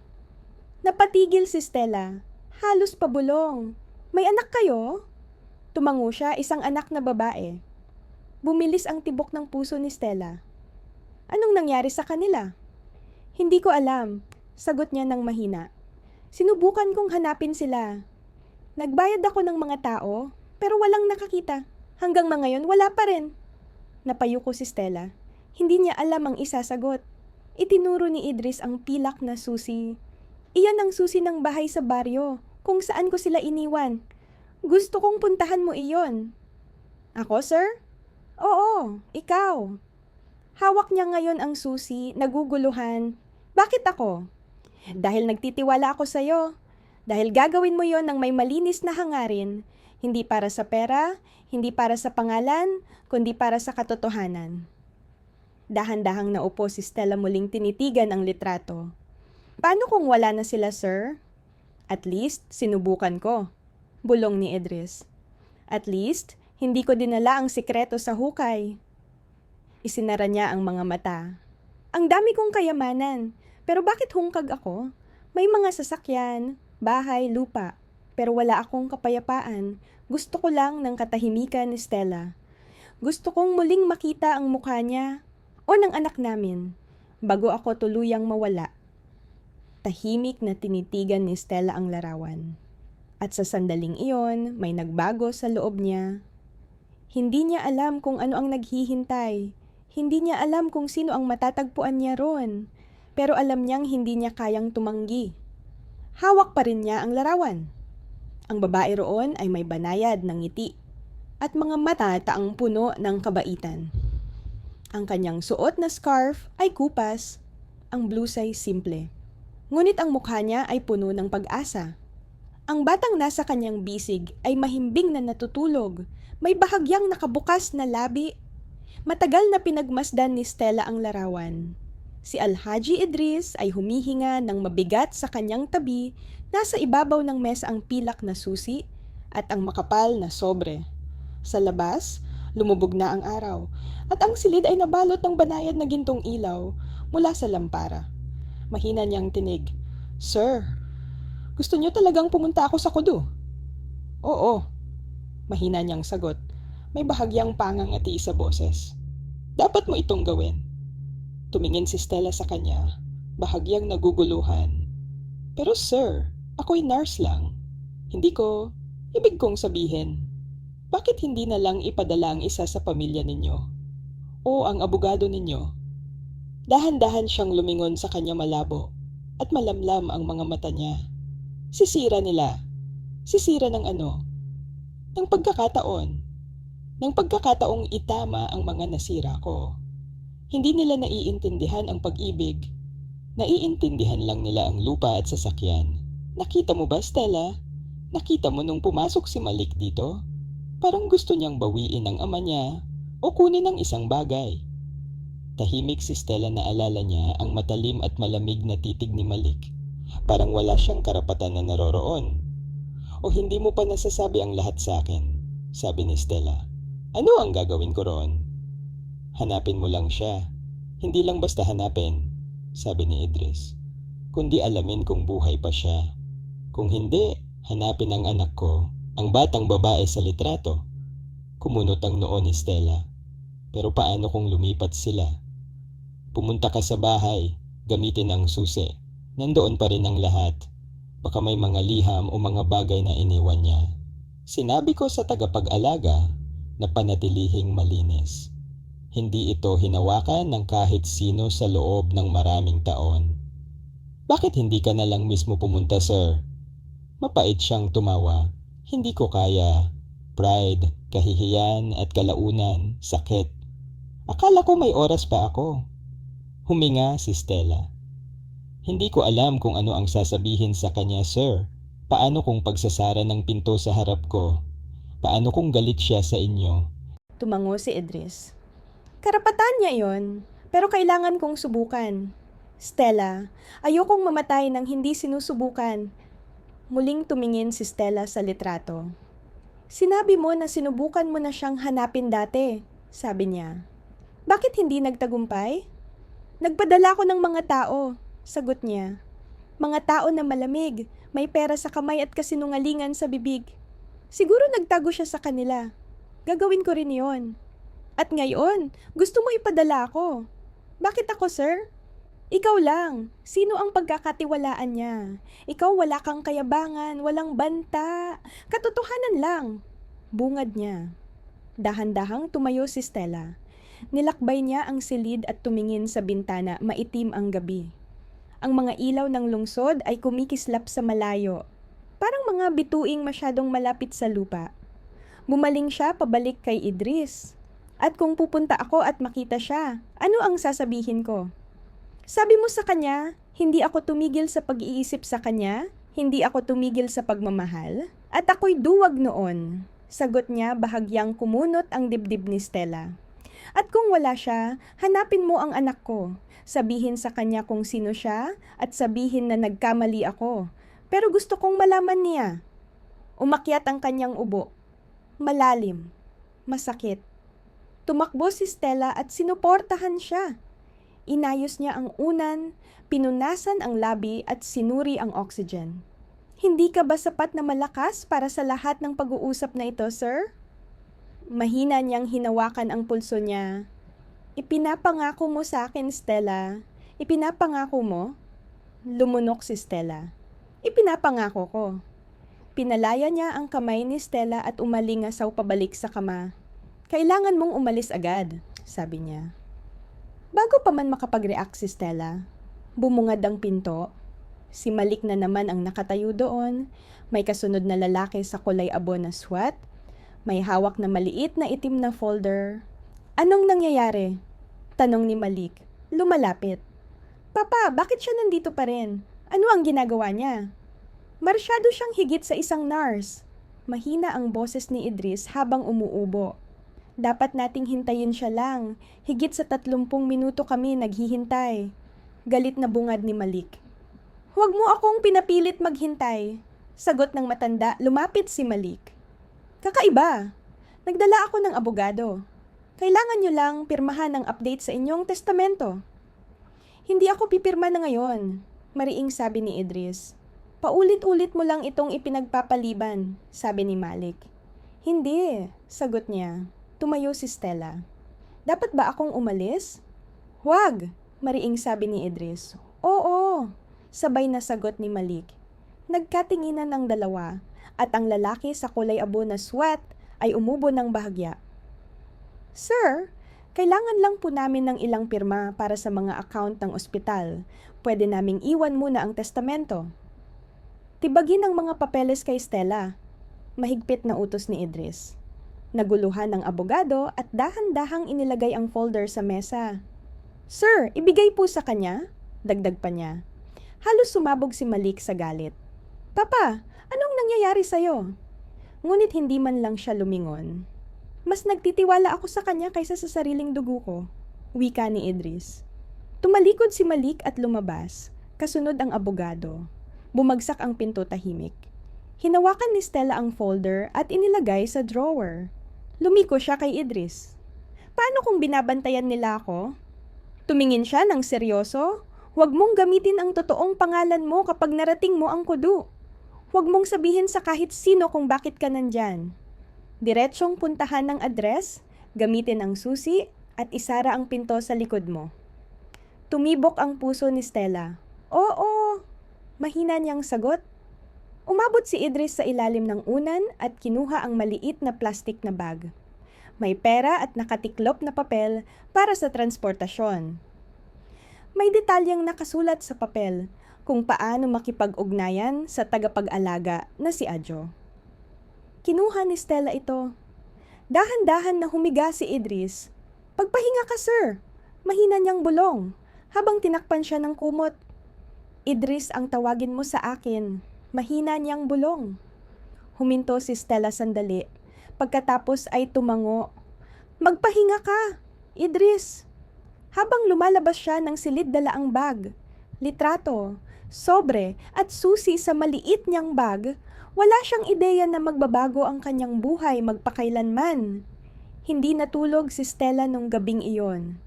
A: Napatigil si Stella. Halos pabulong. "May anak kayo?" Tumango siya, isang anak na babae. Bumilis ang tibok ng puso ni Stella. "Anong nangyari sa kanila?" "Hindi ko alam," sagot niya ng mahina. "Sinubukan kong hanapin sila. Nagbayad ako ng mga tao, pero walang nakakita. Hanggang ngayon, wala pa rin." Napayuko si Stella. Hindi niya alam ang isasagot. Itinuro ni Idris ang pilak na susi. "Iyan ang susi ng bahay sa baryo, kung saan ko sila iniwan. Gusto kong puntahan mo iyon." "Ako, sir?" "Oo, ikaw." Hawak niya ngayon ang susi, naguguluhan. "Bakit ako?" "Dahil nagtitiwala ako sa'yo. Dahil gagawin mo yon ng may malinis na hangarin, hindi para sa pera, hindi para sa pangalan, kundi para sa katotohanan." Dahan-dahang naupo si Stella, muling tinitigan ang litrato. "Paano kung wala na sila, sir?" "At least, sinubukan ko," bulong ni Idris. "At least, hindi ko dinala ang sikreto sa hukay." Isinara niya ang mga mata. "Ang dami kong kayamanan, pero bakit hungkag ako? May mga sasakyan, bahay, lupa, pero wala akong kapayapaan. Gusto ko lang ng katahimikan ni Stella. Gusto kong muling makita ang mukha niya o ng anak namin bago ako tuluyang mawala." Tahimik na tinitigan ni Stella ang larawan. At sa sandaling iyon, may nagbago sa loob niya. Hindi niya alam kung ano ang naghihintay. Hindi niya alam kung sino ang matatagpuan niya ron. Pero alam niyang hindi niya kayang tumanggi. Hawak pa rin niya ang larawan. Ang babae roon ay may banayad ng ngiti at mga mata taang puno ng kabaitan. Ang kanyang suot na scarf ay kupas, ang blusa'y simple. Ngunit ang mukha niya ay puno ng pag-asa. Ang batang nasa kanyang bisig ay mahimbing na natutulog, may bahagyang nakabukas na labi. Matagal na pinagmasdan ni Stella ang larawan. Si Alhaji Idris ay humihinga ng mabigat sa kanyang tabi, nasa ibabaw ng mesa ang pilak na susi at ang makapal na sobre. Sa labas, lumubog na ang araw at ang silid ay nabalot ng banayad na gintong ilaw mula sa lampara. Mahina niyang tinig, "Sir, gusto niyo talagang pumunta ako sa kudo?" "Oo," mahina niyang sagot. May bahagyang pangangati sa boses. "Dapat mo itong gawin." Tumingin si Stella sa kanya, bahagyang naguguluhan. "Pero sir, ako'y nurse lang. Hindi ko, ibig kong sabihin, bakit hindi na lang ipadala ang isa sa pamilya ninyo? O ang abogado ninyo?" Dahan-dahan siyang lumingon sa kanya malabo at malamlam ang mga mata niya. Sisira nila. Sisira ng ano? Ng pagkakataon. Ng pagkakataong itama ang mga nasira ko. Hindi nila naiintindihan ang pag-ibig. Naiintindihan lang nila ang lupa at sasakyan. Nakita mo ba, Stella? Nakita mo nung pumasok si Malik dito? Parang gusto niyang bawiin ang ama niya o kunin ang isang bagay. Tahimik si Stella, na alala niya ang matalim at malamig na titig ni Malik. Parang wala siyang karapatan na naroroon. "O hindi mo pa nasasabi ang lahat sa akin?" sabi ni Stella. "Ano ang gagawin ko roon?" "Hanapin mo lang siya. Hindi lang basta hanapin," sabi ni Idris. "Kundi alamin kung buhay pa siya. Kung hindi, hanapin ang anak ko, ang batang babae sa litrato." Kumunot ang noo ni Stella. "Pero paano kung lumipat sila?" "Pumunta ka sa bahay, gamitin ang susi.
B: Nandoon pa rin ang lahat. Baka may mga liham o mga bagay na iniwan niya. Sinabi ko sa tagapag-alaga na panatilihing malinis. Hindi ito hinawakan ng kahit sino sa loob ng maraming taon. Bakit hindi ka na lang mismo pumunta, sir? Mapait siyang tumawa. Hindi ko kaya. Pride, kahihiyan at kalaunan, sakit. Akala ko may oras pa ako. Huminga si Stella. Hindi ko alam kung ano ang sasabihin sa kanya, sir. Paano kung pagsasara ng pinto sa harap ko? Paano kung galit siya sa inyo?
A: Tumango si Idris. Karapatan niya yon, pero kailangan kong subukan. Stella, ayokong mamatay nang hindi sinusubukan. Muling tumingin si Stella sa litrato. Sinabi mo na sinubukan mo na siyang hanapin dati, sabi niya. Bakit hindi nagtagumpay? Nagpadala ko ng mga tao, sagot niya. Mga tao na malamig, may pera sa kamay at kasinungalingan sa bibig. Siguro nagtago siya sa kanila. Gagawin ko rin yon. At ngayon, gusto mo ipadala ako. Bakit ako, sir? Ikaw lang. Sino ang pagkakatiwalaan niya? Ikaw wala kang kayabangan, walang banta. Katotohanan lang. Bungad niya. Dahan-dahang tumayo si Stella. Nilakbay niya ang silid at tumingin sa bintana, maitim ang gabi. Ang mga ilaw ng lungsod ay kumikislap sa malayo. Parang mga bituing masyadong malapit sa lupa. Bumaling siya pabalik kay Idris. At kung pupunta ako at makita siya, ano ang sasabihin ko? Sabi mo sa kanya, hindi ako tumigil sa pag-iisip sa kanya, hindi ako tumigil sa pagmamahal, at ako'y duwag noon. Sagot niya bahagyang kumunot ang dibdib ni Stella. At kung wala siya, hanapin mo ang anak ko. Sabihin sa kanya kung sino siya at sabihin na nagkamali ako. Pero gusto kong malaman niya. Umakyat ang kanyang ubo. Malalim. Masakit. Tumakbo si Stella at sinuportahan siya. Inayos niya ang unan, pinunasan ang labi at sinuri ang oxygen. Hindi ka ba sapat na malakas para sa lahat ng pag-uusap na ito, sir? Mahina niyang hinawakan ang pulso niya. Ipinapangako mo sa akin, Stella. Ipinapangako mo? Lumunok si Stella. Ipinapangako ko. Pinalaya niya ang kamay ni Stella at umalingasaw pabalik sa kama. Kailangan mong umalis agad, sabi niya. Bago pa man makapag-react si Stella, bumungad ang pinto. Si Malik na naman ang nakatayo doon. May kasunod na lalaki sa kulay abo na SWAT. May hawak na maliit na itim na folder. Anong nangyayari? Tanong ni Malik. Lumalapit. Papa, bakit siya nandito pa rin? Ano ang ginagawa niya? Marsyado siyang higit sa isang nurse. Mahina ang boses ni Idris habang umuubo. Dapat nating hintayin siya lang. Higit sa 30 minuto kami naghihintay. Galit na bungad ni Malik. Huwag mo akong pinapilit maghintay. Sagot ng matanda, lumapit si Malik. Kakaiba. Nagdala ako ng abogado. Kailangan nyo lang pirmahan ang update sa inyong testamento. Hindi ako pipirma na ngayon, mariing sabi ni Idris. Paulit-ulit mo lang itong ipinagpapaliban, sabi ni Malik. Hindi, sagot niya. Tumayo si Stella. Dapat ba akong umalis? Huwag, mariing sabi ni Idris. Oo, sabay na sagot ni Malik. Nagkatinginan ng dalawa at ang lalaki sa kulay abo na SWAT ay umubo ng bahagya. Sir, kailangan lang po namin ng ilang pirma para sa mga account ng ospital. Pwede naming iwan muna ang testamento. Tibagin ang mga papeles kay Stella. Mahigpit na utos ni Idris. Naguluhan ng abogado at dahan-dahang inilagay ang folder sa mesa. Sir, ibigay po sa kanya, dagdag pa niya. Halos sumabog si Malik sa galit. Papa, anong nangyayari sa'yo? Ngunit hindi man lang siya lumingon. Mas nagtitiwala ako sa kanya kaysa sa sariling dugo ko, wika ni Idris. Tumalikod si Malik at lumabas, kasunod ang abogado. Bumagsak ang pinto tahimik. Hinawakan ni Stella ang folder at inilagay sa drawer. Lumiko siya kay Idris. Paano kung binabantayan nila ako? Tumingin siya ng seryoso. Huwag mong gamitin ang totoong pangalan mo kapag narating mo ang kudu. Huwag mong sabihin sa kahit sino kung bakit ka nandyan. Diretsyong puntahan ng address, gamitin ang susi, at isara ang pinto sa likod mo. Tumibok ang puso ni Stella. Oo, Mahina niyang sagot. Umabot si Idris sa ilalim ng unan at kinuha ang maliit na plastik na bag. May pera at nakatiklop na papel para sa transportasyon. May detalyeng nakasulat sa papel kung paano makipag-ugnayan sa tagapag-alaga na si Adjo. Kinuha ni Stella ito. Dahan-dahan na humiga si Idris. Pagpahinga ka, sir. Mahina niyang bulong habang tinakpan siya ng kumot. Idris ang tawagin mo sa akin. Mahina niyang bulong. Huminto si Stella sandali. Pagkatapos ay tumango. Magpahinga ka, Idris. Habang lumalabas siya ng silid-dalaang bag, litrato, sobre at susi sa maliit niyang bag, wala siyang ideya na magbabago ang kanyang buhay magpakailanman. Hindi natulog si Stella nung gabing iyon.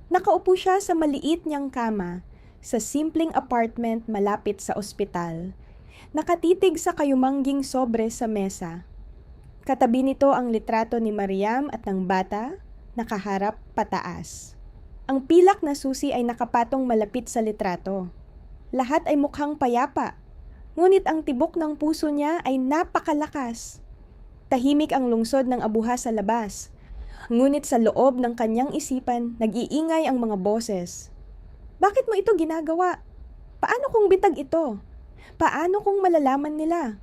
A: Nakaupo siya sa maliit niyang kama, sa simpleng apartment malapit sa ospital. Nakatitig sa kayumangging sobre sa mesa. Katabi nito ang litrato ni Mariam at ng bata, nakaharap pataas. Ang pilak na susi ay nakapatong malapit sa litrato. Lahat ay mukhang payapa, ngunit ang tibok ng puso niya ay napakalakas. Tahimik ang lungsod ng abuha sa labas, ngunit sa loob ng kanyang isipan, nag-iingay ang mga boses. Bakit mo ito ginagawa? Paano kung bitag ito? Paano kung malalaman nila?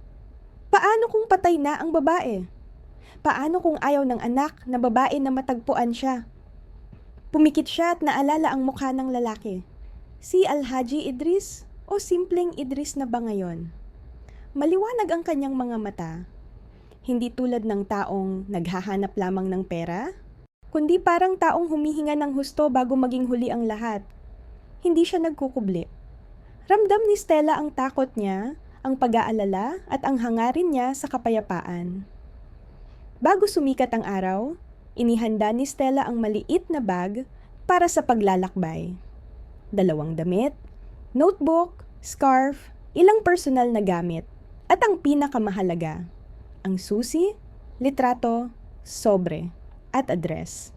A: Paano kung patay na ang babae? Paano kung ayaw ng anak na babae na matagpuan siya? Pumikit siya at naalala ang mukha ng lalaki. Si Alhaji Idris o simpleng Idris na ba ngayon? Maliwanag ang kanyang mga mata. Hindi tulad ng taong naghahanap lamang ng pera, kundi parang taong humihinga ng husto bago maging huli ang lahat. Hindi siya nagkukubli. Ramdam ni Stella ang takot niya, ang pag-aalala at ang hangarin niya sa kapayapaan. Bago sumikat ang araw, inihanda ni Stella ang maliit na bag para sa paglalakbay. 2 damit, notebook, scarf, ilang personal na gamit, at ang pinakamahalaga, ang susi, litrato, sobre, at address.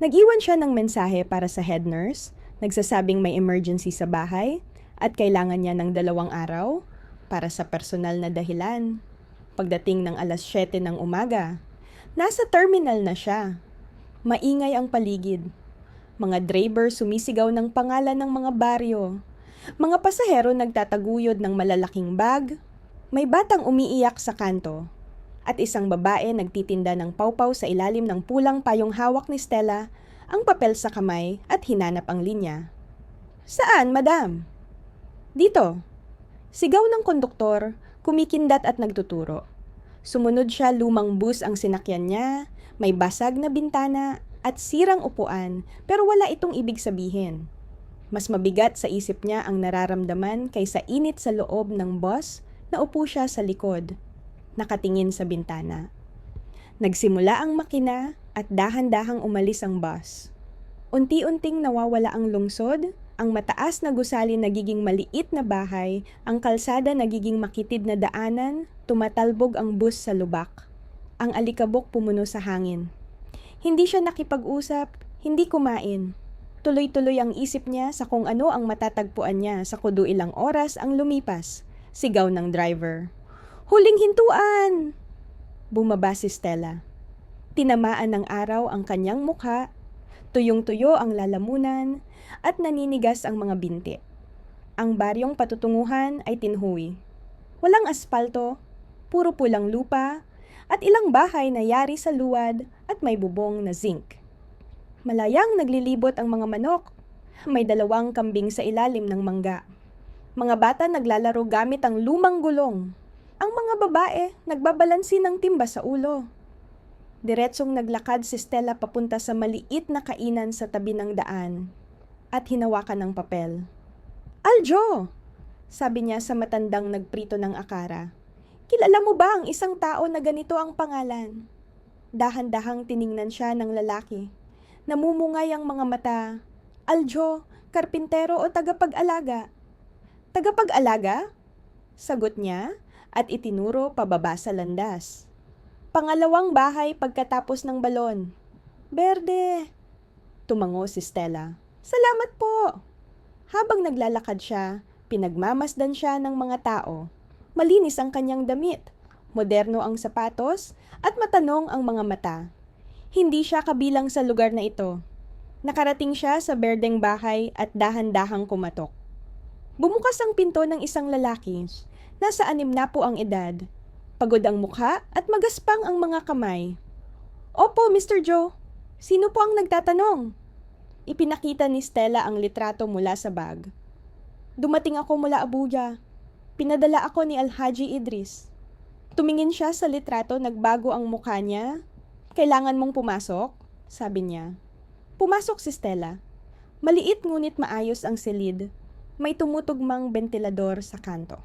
A: Nag-iwan siya ng mensahe para sa head nurse, nagsasabing may emergency sa bahay at kailangan niya ng 2 araw para sa personal na dahilan. Pagdating ng 7:00 ng umaga, nasa terminal na siya. Maingay ang paligid. Mga driver sumisigaw ng pangalan ng mga baryo. Mga pasahero nagtataguyod ng malalaking bag. May batang umiiyak sa kanto. At isang babae nagtitinda ng pawpaw sa ilalim ng pulang payong hawak ni Stella, ang papel sa kamay at hinanap ang linya. "Saan, madam?" "Dito." Sigaw ng konduktor, kumikindat at nagtuturo. Sumunod siya, lumang bus ang sinakyan niya, may basag na bintana at sirang upuan, pero wala itong ibig sabihin. Mas mabigat sa isip niya ang nararamdaman kaysa init sa loob ng bus na upo siya sa likod, nakatingin sa bintana. Nagsimula ang makina at dahan-dahang umalis ang bus. Unti-unting nawawala ang lungsod, ang mataas na gusali nagiging maliit na bahay, ang kalsada nagiging makitid na daanan, tumatalbog ang bus sa lubak. Ang alikabok pumuno sa hangin. Hindi siya nakipag-usap, hindi kumain. Tuloy-tuloy ang isip niya sa kung ano ang matatagpuan niya sa kudu ilang oras ang lumipas. Sigaw ng driver. "Huling hintuan!" Bumaba si Stella. Tinamaan ng araw ang kanyang mukha, tuyong-tuyo ang lalamunan, at naninigas ang mga binti. Ang baryong patutunguhan ay tinhuwi. Walang aspalto, puro pulang lupa, at ilang bahay na yari sa luwad at may bubong na zinc. Malayang naglilibot ang mga manok. May 2 kambing sa ilalim ng mangga. Mga bata naglalaro gamit ang lumang gulong. Ang mga babae nagbabalansi ng timba sa ulo. Diretsong naglakad si Stella papunta sa maliit na kainan sa tabi ng daan at hinawakan ng papel. "Aljo!" sabi niya sa matandang nagprito ng akara. "Kilala mo ba ang isang tao na ganito ang pangalan?" Dahan-dahang tiningnan siya ng lalaki. Namumungay ang mga mata. "Aljo, karpintero o tagapag-alaga?" "Tagapag-alaga?" sagot niya at itinuro pababa sa landas. "Pangalawang bahay pagkatapos ng balon." "Berde." Tumango si Stella. "Salamat po." Habang naglalakad siya, Pinagmamasdan siya ng mga tao. Malinis ang kanyang damit, moderno ang sapatos, at matanong ang mga mata. Hindi siya kabilang sa lugar na ito. Nakarating siya sa berdeng bahay at dahan-dahang kumatok. Bumukas ang pinto ng isang lalaki. Nasa 60 ang edad. Pagod ang mukha at magaspang ang mga kamay. Opo, Mr. Joe. Sino po ang nagtatanong? Ipinakita ni Stella ang litrato mula sa bag. Dumating ako mula Abuja. Pinadala ako ni Alhaji Idris. Tumingin siya sa litrato, nagbago ang mukha niya. Kailangan mong pumasok? Sabi niya. Pumasok si Stella. Maliit ngunit maayos ang silid. May tumutugmang bentilador sa kanto.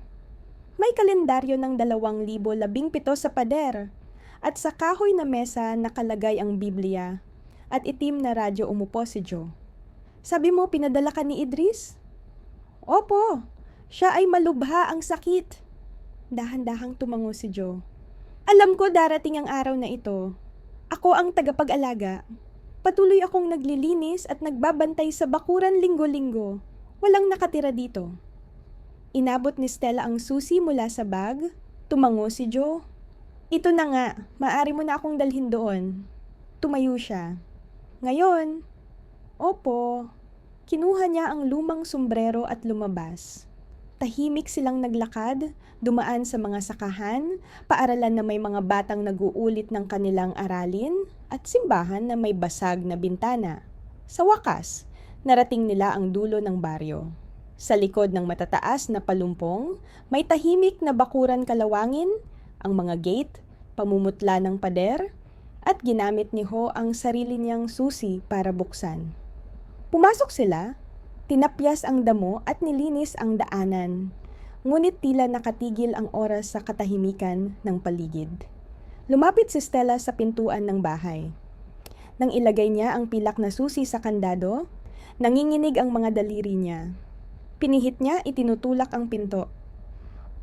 A: May kalendaryo ng 2017 sa pader. At sa kahoy na mesa nakalagay ang Biblia. At itim na radyo. Umupo si Joe. Sabi mo pinadala ka ni Idris? Opo, siya ay malubha ang sakit. Dahan-dahang tumango si Joe. Alam ko darating ang araw na ito. Ako ang tagapag-alaga. Patuloy akong naglilinis at nagbabantay sa bakuran linggo-linggo. Walang nakatira dito. Inabot ni Stella ang susi mula sa bag. Tumango si Joe. Ito na nga, maaari mo na akong dalhin doon. Tumayo siya. Ngayon, opo, kinuha niya ang lumang sombrero at lumabas. Tahimik silang naglakad, dumaan sa mga sakahan, paaralan na may mga batang nag-uulit ng kanilang aralin, at simbahan na may basag na bintana. Sa wakas, narating nila ang dulo ng baryo. Sa likod ng matataas na palumpong, may tahimik na bakuran kalawangin, ang mga gate, pamumutla ng pader, at ginamit ni Ho ang sarili niyang susi para buksan. Pumasok sila, tinapyas ang damo at nilinis ang daanan, ngunit tila nakatigil ang oras sa katahimikan ng paligid. Lumapit si Stella sa pintuan ng bahay. Nang ilagay niya ang pilak na susi sa kandado, nanginginig ang mga daliri niya. Pinihit niya, itinutulak ang pinto.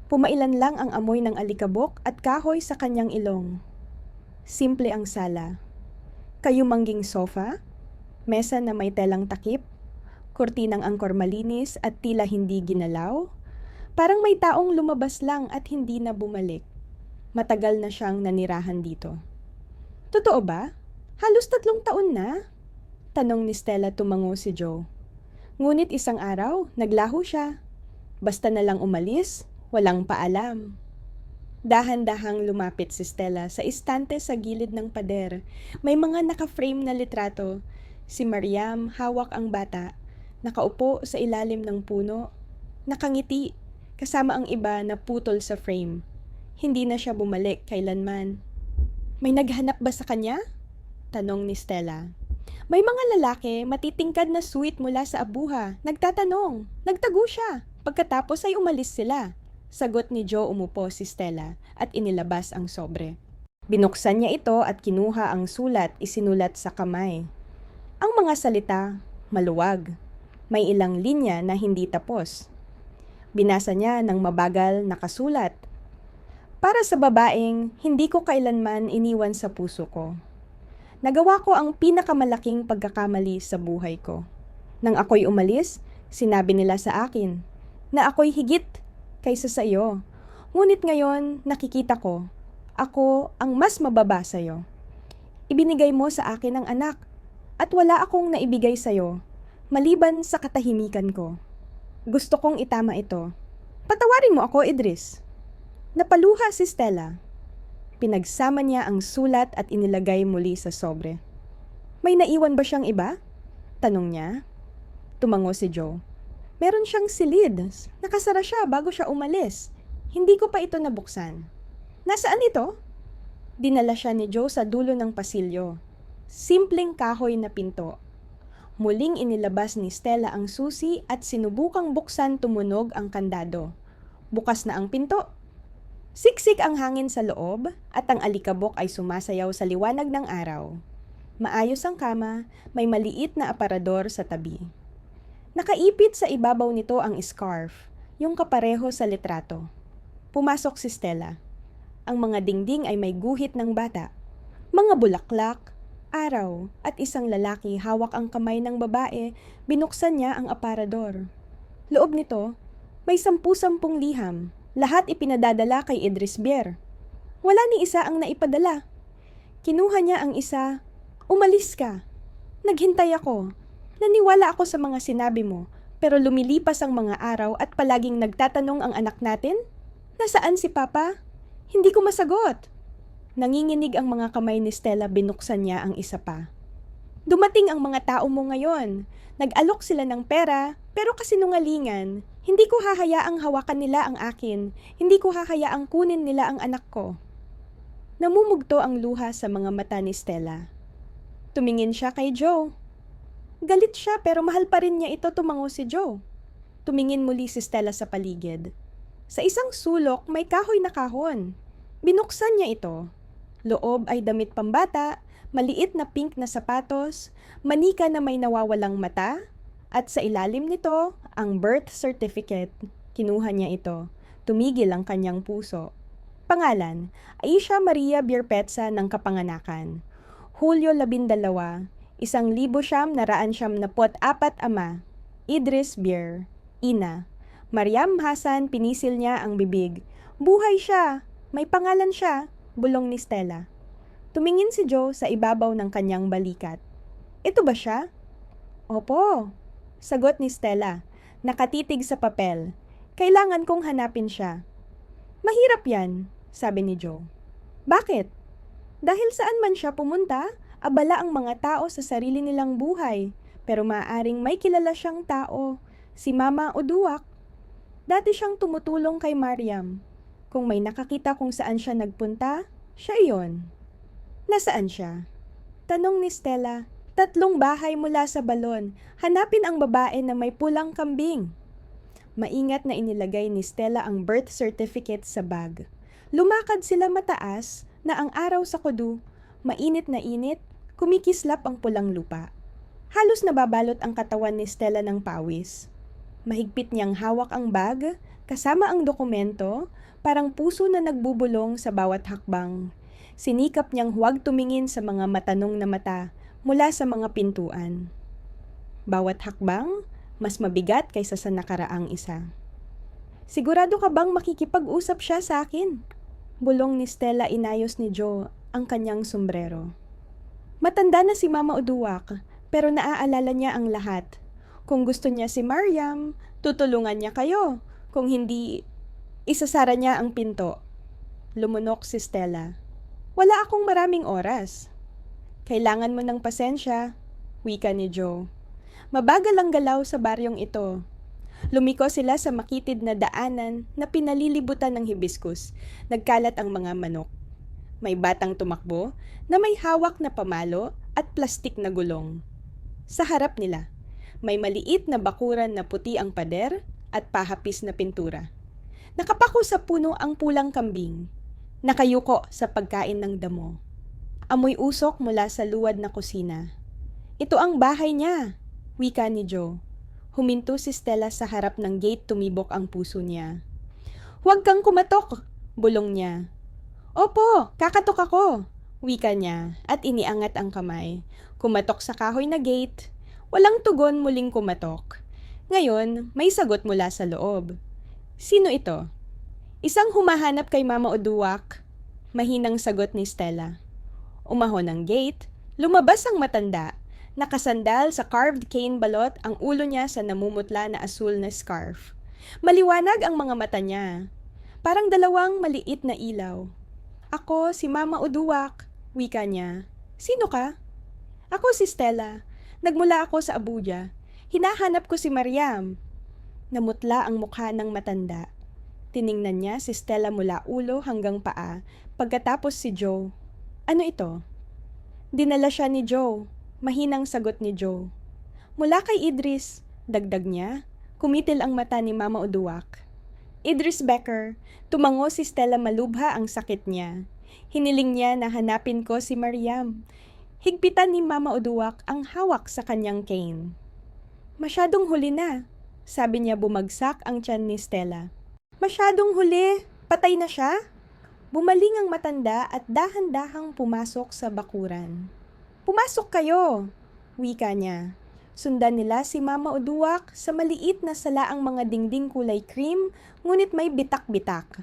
A: Pumailan lang ang amoy ng alikabok at kahoy sa kanyang ilong. Simple ang sala. Kayumangging sofa, mesa na may telang takip, kurtinang angkor malinis at tila hindi ginalaw. Parang may taong lumabas lang at hindi na bumalik. Matagal na siyang nanirahan dito. Totoo ba? Halos 3 taon na? Tanong ni Stella, tumango si Joe. Ngunit isang araw, naglaho siya. Basta na lang umalis, walang paalam. Dahan-dahang lumapit si Stella sa istante sa gilid ng pader. May mga naka-frame na litrato. Si Mariam, hawak ang bata, nakaupo sa ilalim ng puno, nakangiti, kasama ang iba na putol sa frame. Hindi na siya bumalik kailanman. May naghanap ba sa kanya? Tanong ni Stella. May mga lalaki, matitingkad na sweet mula sa Abuja. Nagtatanong. Nagtago siya. Pagkatapos ay umalis sila. Sagot ni Joe. Umupo si Stella at inilabas ang sobre. Binuksan niya ito at kinuha ang sulat, isinulat sa kamay. Ang mga salita, maluwag. May ilang linya na hindi tapos. Binasa niya ng mabagal nakasulat. Para sa babaeng, hindi ko kailanman iniwan sa puso ko. Nagawa ko ang pinakamalaking pagkakamali sa buhay ko. Nang ako'y umalis, sinabi nila sa akin na ako'y higit kaysa sa iyo. Ngunit ngayon, nakikita ko, ako ang mas mababa sa iyo. Ibinigay mo sa akin ang anak at wala akong naibigay sa iyo, maliban sa katahimikan ko. Gusto kong itama ito. Patawarin mo ako, Idris. Napaluha si Stella. Pinagsama niya ang sulat at inilagay muli sa sobre. May naiwan ba siyang iba? Tanong niya. Tumango si Joe. Meron siyang silid. Nakasara siya bago siya umalis. Hindi ko pa ito nabuksan. Nasaan ito? Dinala siya ni Joe sa dulo ng pasilyo. Simpleng kahoy na pinto. Muling inilabas ni Stella ang susi at sinubukang buksan, tumunog ang kandado. Bukas na ang pinto. Siksik ang hangin sa loob at ang alikabok ay sumasayaw sa liwanag ng araw. Maayos ang kama, may maliit na aparador sa tabi. Nakaipit sa ibabaw nito ang scarf, yung kapareho sa litrato. Pumasok si Stella. Ang mga dingding ay may guhit ng bata. Mga bulaklak, araw, at isang lalaki hawak ang kamay ng babae, binuksan niya ang aparador. Loob nito, May 10-10 liham, lahat ipinadadala kay Idris Bier. Wala ni isa ang naipadala. Kinuha niya ang isa, umalis ka. Naghintay ako. Naniwala ako sa mga sinabi mo, pero lumilipas ang mga araw at palaging nagtatanong ang anak natin, nasaan si Papa? Hindi ko masagot. Nanginginig ang mga kamay ni Stella, binuksan niya ang isa pa. Dumating ang mga tao mo ngayon. Nag-alok sila ng pera, pero kasinungalingan. Hindi ko hahayaang hawakan nila ang akin. Hindi ko hahayaang kunin nila ang anak ko. Namumugto ang luha sa mga mata ni Stella. Tumingin siya kay Joe. Galit siya pero mahal pa rin niya ito, tumango si Joe. Tumingin muli si Stella sa paligid. Sa isang sulok may kahoy na kahon. Binuksan niya ito. Loob ay damit pambata, maliit na pink na sapatos, manika na may nawawalang mata, at sa ilalim nito, ang birth certificate. Kinuha niya ito. Tumigil ang kanyang puso. Pangalan, Aisha Maria Bierpetsa ng kapanganakan. Hulyo 12, 1994 ama. Idris Bier. Ina. Mariam Hasan, pinisil niya ang bibig. Buhay siya. May pangalan siya. Bulong ni Stella. Tumingin si Joe sa ibabaw ng kanyang balikat. Ito ba siya? Opo. Sagot ni Stella. Nakatitig sa papel. Kailangan kong hanapin siya. Mahirap yan, sabi ni Joe. Bakit? Dahil saan man siya pumunta, abala ang mga tao sa sarili nilang buhay. Pero maaaring may kilala siyang tao, si Mama Uduak. Dati siyang tumutulong kay Mariam. Kung may nakakita kung saan siya nagpunta, siya iyon. Nasaan siya? Tanong ni Stella. 3 bahay mula sa balon. Hanapin ang babae na may pulang kambing. Maingat na inilagay ni Stella ang birth certificate sa bag. Lumakad sila mataas na ang araw sa kudu, mainit na init, kumikislap ang pulang lupa. Halos nababalot ang katawan ni Stella ng pawis. Mahigpit niyang hawak ang bag, kasama ang dokumento, parang puso na nagbubulong sa bawat hakbang. Sinikap niyang huwag tumingin sa mga matanong na mata mula sa mga pintuan. Bawat hakbang, mas mabigat kaysa sa nakaraang isa. Sigurado ka bang makikipag-usap siya sa akin? Bulong ni Stella, inayos ni Joe ang kanyang sombrero. Matanda na si Mama Uduak, pero naaalala niya ang lahat. Kung gusto niya si Mariam, tutulungan niya kayo. Kung hindi, isasara niya ang pinto. Lumunok si Stella. Wala akong maraming oras. Kailangan mo ng pasensya, wika ni Joe. Mabagal ang galaw sa baryong ito. Lumiko sila sa makitid na daanan na pinalilibutan ng hibiskus. Nagkalat ang mga manok. May batang tumakbo na may hawak na pamalo at plastik na gulong. Sa harap nila, may maliit na bakuran na puti ang pader at pahapis na pintura. Nakapako sa puno ang pulang kambing. Nakayuko sa pagkain ng damo. Amoy usok mula sa luwad na kusina. Ito ang bahay niya, wika ni Joe. Huminto si Stella sa harap ng gate, tumibok ang puso niya. Huwag kang kumatok, bulong niya. Opo, kakatok ako, wika niya at iniangat ang kamay. Kumatok sa kahoy na gate. Walang tugon, muling kumatok. Ngayon, may sagot mula sa loob. Sino ito? Isang humahanap kay Mama Uduak. Mahinang sagot ni Stella. Umahon ang gate, lumabas ang matanda. Nakasandal sa carved cane balot ang ulo niya sa namumutla na asul na scarf. Maliwanag ang mga mata niya. Parang dalawang maliit na ilaw. Ako, si Mama Uduak, wika niya. Sino ka? Ako si Stella. Nagmula ako sa Abuja. Hinahanap ko si Mariam. Namutla ang mukha ng matanda. Tiningnan niya si Stella mula ulo hanggang paa, pagkatapos si Joe. Ano ito? Dinala siya ni Joe. Mahinang sagot ni Joe. Mula kay Idris, dagdag niya. Kumitil ang mata ni Mama Uduak. Idris Becker, tumango si Stella, malubha ang sakit niya. Hiniling niya na hanapin ko si Mariam. Higpitan ni Mama Uduak ang hawak sa kanyang cane. Masyadong huli na, sabi niya, bumagsak ang tiyan ni Stella. Masyadong huli, patay na siya? Bumaling ang matanda at dahan-dahang pumasok sa bakuran. Pumasok kayo, wika niya. Sundan nila si Mama Uduak sa maliit na salaang mga dingding kulay cream, ngunit may bitak-bitak.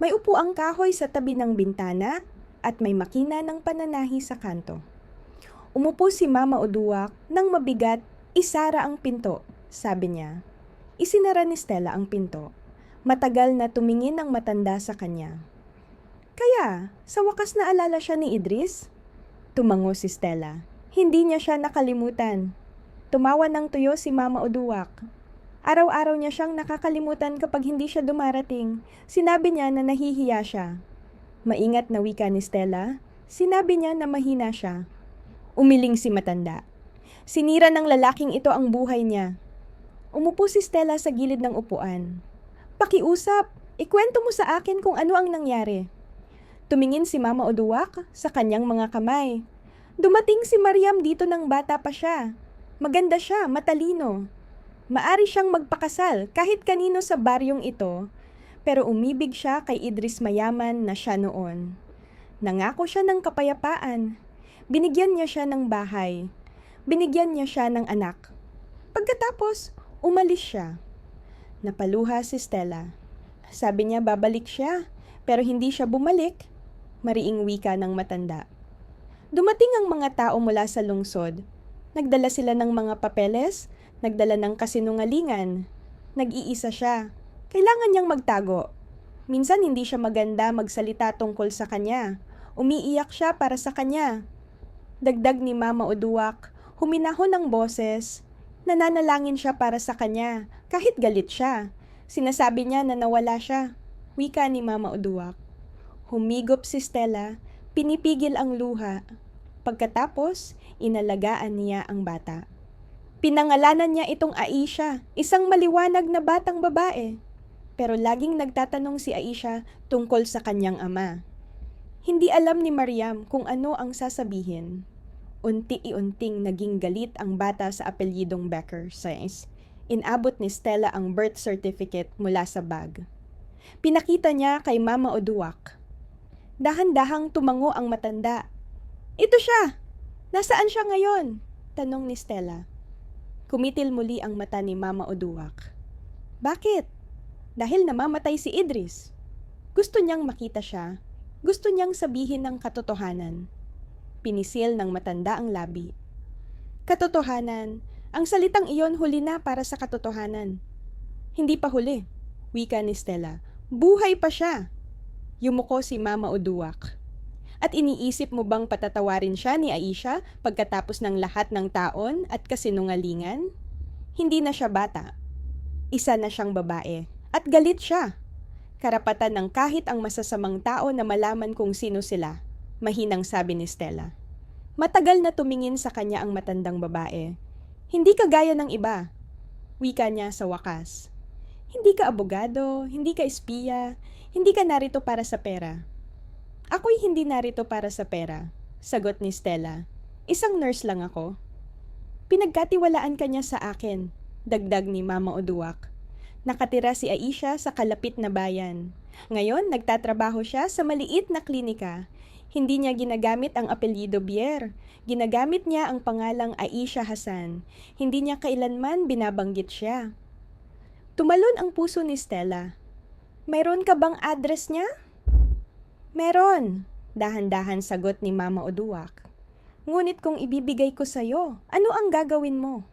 A: May upuang kahoy sa tabi ng bintana at may makina ng pananahi sa kanto. Umupo si Mama Uduak nang mabigat, isara ang pinto, sabi niya. Isinara ni Stella ang pinto. Matagal na tumingin ang matanda sa kanya. Kaya, sa wakas naalala siya ni Idris? Tumango si Stella. Hindi niya siya nakalimutan. Tumawa ng tuyo si Mama Uduak. Araw-araw niya siyang nakakalimutan kapag hindi siya dumarating. Sinabi niya na nahihiya siya. Maingat na wika ni Stella. Sinabi niya na mahina siya. Umiling si matanda. Sinira ng lalaking ito ang buhay niya. Umupo si Stella sa gilid ng upuan. Pakiusap, ikwento mo sa akin kung ano ang nangyari. Tumingin si Mama Uduak sa kanyang mga kamay. Dumating si Mariam dito ng bata pa siya. Maganda siya, matalino. Maari siyang magpakasal kahit kanino sa baryong ito, pero umibig siya kay Idris Mayaman na siya noon. Nangako siya ng kapayapaan. Binigyan niya siya ng bahay. Binigyan niya siya ng anak. Pagkatapos, umalis siya. Napaluha si Stella. Sabi niya babalik siya, pero hindi siya bumalik. Mariing wika ng matanda. Dumating ang mga tao mula sa lungsod. Nagdala sila ng mga papeles, nagdala ng kasinungalingan. Nag-iisa siya. Kailangan niyang magtago. Minsan hindi siya maganda magsalita tungkol sa kanya. Umiiyak siya para sa kanya. Dagdag ni Mama Uduak, huminahon ng boses. Nananalangin siya para sa kanya, kahit galit siya. Sinasabi niya na nawala siya. Wika ni Mama Uduak. Humigop si Stella, pinipigil ang luha. Pagkatapos, inalagaan niya ang bata. Pinangalanan niya itong Aisha, isang maliwanag na batang babae. Pero laging nagtatanong si Aisha tungkol sa kanyang ama. Hindi alam ni Mariam kung ano ang sasabihin. Unti-unting naging galit ang bata sa apelyidong Becker, says. Inabot ni Stella ang birth certificate mula sa bag. Pinakita niya kay Mama Uduak. Dahan-dahang tumango ang matanda. Ito siya! Nasaan siya ngayon? Tanong ni Stella. Kumitil muli ang mata ni Mama Uduak. Bakit? Dahil namamatay si Idris. Gusto niyang makita siya. Gusto niyang sabihin ng katotohanan. Pinisil ng matanda ang labi. Katotohanan, ang salitang iyon huli na para sa katotohanan. Hindi pa huli, wika ni Stella. Buhay pa siya. Yumuko si Mama Uduak. At iniisip mo bang patatawarin siya ni Aisha pagkatapos ng lahat ng taon at kasinungalingan? Hindi na siya bata. Isa na siyang babae. At galit siya. Karapatan ng kahit ang masasamang tao na malaman kung sino sila, mahinang sabi ni Stella. Matagal na tumingin sa kanya ang matandang babae. Hindi ka gaya ng iba. Wika niya sa wakas. Hindi ka abogado, hindi ka espiya, hindi ka narito para sa pera. Ako'y hindi narito para sa pera, sagot ni Stella. Isang nurse lang ako. Pinagkatiwalaan ka niya sa akin, dagdag ni Mama Uduak. Nakatira si Aisha sa kalapit na bayan. Ngayon, nagtatrabaho siya sa maliit na klinika. Hindi niya ginagamit ang apelyido Bier. Ginagamit niya ang pangalang Aisha Hassan. Hindi niya kailanman binabanggit siya. Tumalon ang puso ni Stella. Mayroon ka bang address niya? Meron, dahan-dahan sagot ni Mama Uduak. Ngunit kung ibibigay ko sa'yo, ano ang gagawin mo?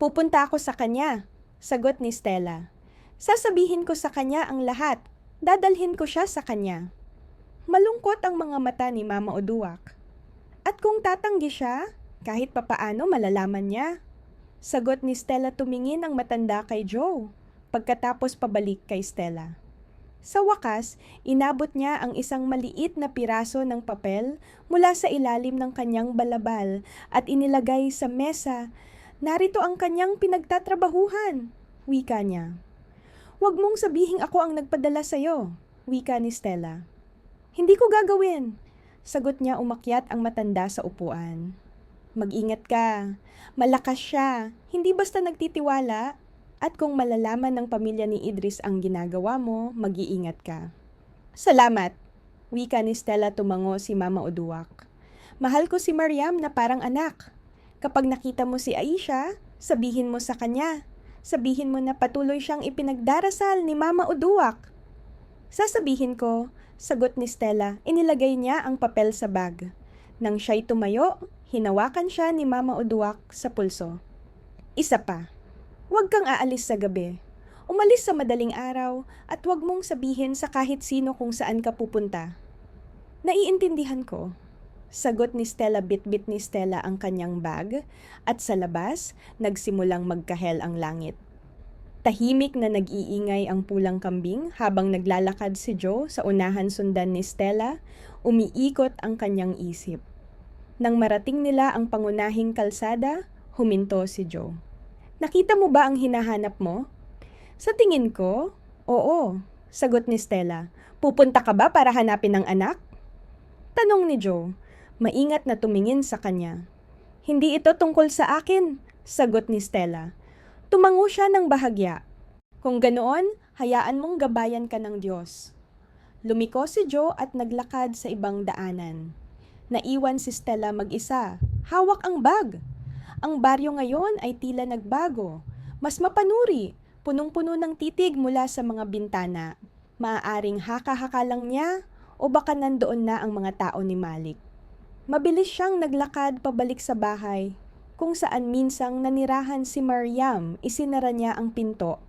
A: Pupunta ako sa kanya, sagot ni Stella. Sasabihin ko sa kanya ang lahat, dadalhin ko siya sa kanya. Malungkot ang mga mata ni Mama Uduak. At kung tatanggi siya, kahit papaano malalaman niya. Sagot ni Stella tumingin ang matanda kay Joe, pagkatapos pabalik kay Stella. Sa wakas, inabot niya ang isang maliit na piraso ng papel mula sa ilalim ng kanyang balabal at inilagay sa mesa. Narito ang kanyang pinagtatrabahuhan, wika niya. Huwag mong sabihing ako ang nagpadala sa'yo, wika ni Stella. Hindi ko gagawin, sagot niya umakyat ang matanda sa upuan. Mag-ingat ka, malakas siya, hindi basta nagtitiwala. At kung malalaman ng pamilya ni Idris ang ginagawa mo, mag-iingat ka. Salamat, wika ni Stella tumango si Mama Uduak. Mahal ko si Mariam na parang anak. Kapag nakita mo si Aisha, sabihin mo sa kanya. Sabihin mo na patuloy siyang ipinagdarasal ni Mama Uduak. Sasabihin ko, sagot ni Stella, inilagay niya ang papel sa bag. Nang siya'y tumayo, hinawakan siya ni Mama Uduak sa pulso. Isa pa, huwag kang aalis sa gabi. Umalis sa madaling araw at huwag mong sabihin sa kahit sino kung saan ka pupunta. Naiintindihan ko. Sagot ni Stella, bitbit ni Stella ang kanyang bag at sa labas, nagsimulang magkahel ang langit. Tahimik na nag-iingay ang pulang kambing habang naglalakad si Joe sa unahan sundan ni Stella, umiikot ang kanyang isip. Nang marating nila ang pangunahing kalsada, huminto si Joe. Nakita mo ba ang hinahanap mo? Sa tingin ko, oo, sagot ni Stella. Pupunta ka ba para hanapin ang anak? Tanong ni Joe. Maingat na tumingin sa kanya. Hindi ito tungkol sa akin, sagot ni Stella. Tumango siya ng bahagya. Kung ganoon, hayaan mong gabayan ka ng Diyos. Lumiko si Joe at naglakad sa ibang daanan. Naiwan si Stella mag-isa. Hawak ang bag. Ang baryo ngayon ay tila nagbago. Mas mapanuri, punong-puno ng titig mula sa mga bintana. Maaaring haka-haka lang niya o baka nandoon na ang mga tao ni Malik. Mabilis siyang naglakad pabalik sa bahay, kung saan minsang nanirahan si Mariam, isinara niya ang pinto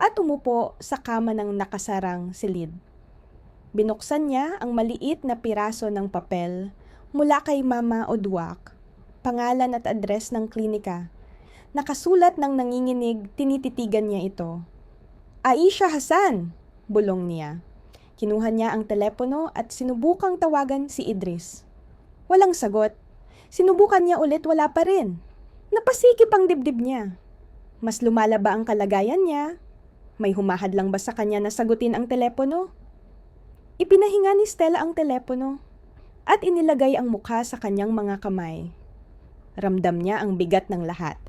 A: at umupo sa kama ng nakasarang silid. Binuksan niya ang maliit na piraso ng papel mula kay Mama Uduak, pangalan at address ng klinika. Nakasulat ng nanginginig, tinititigan niya ito. Aisha Hassan, bulong niya. Kinuha niya ang telepono at sinubukang tawagan si Idris. Walang sagot. Sinubukan niya ulit, wala pa rin. Napasikip ang dibdib niya. Mas lumalaba ang kalagayan niya. May humahad lang ba sa kanya na sagutin ang telepono? Ipinahinga ni Stella ang telepono at inilagay ang mukha sa kanyang mga kamay. Ramdam niya ang bigat ng lahat.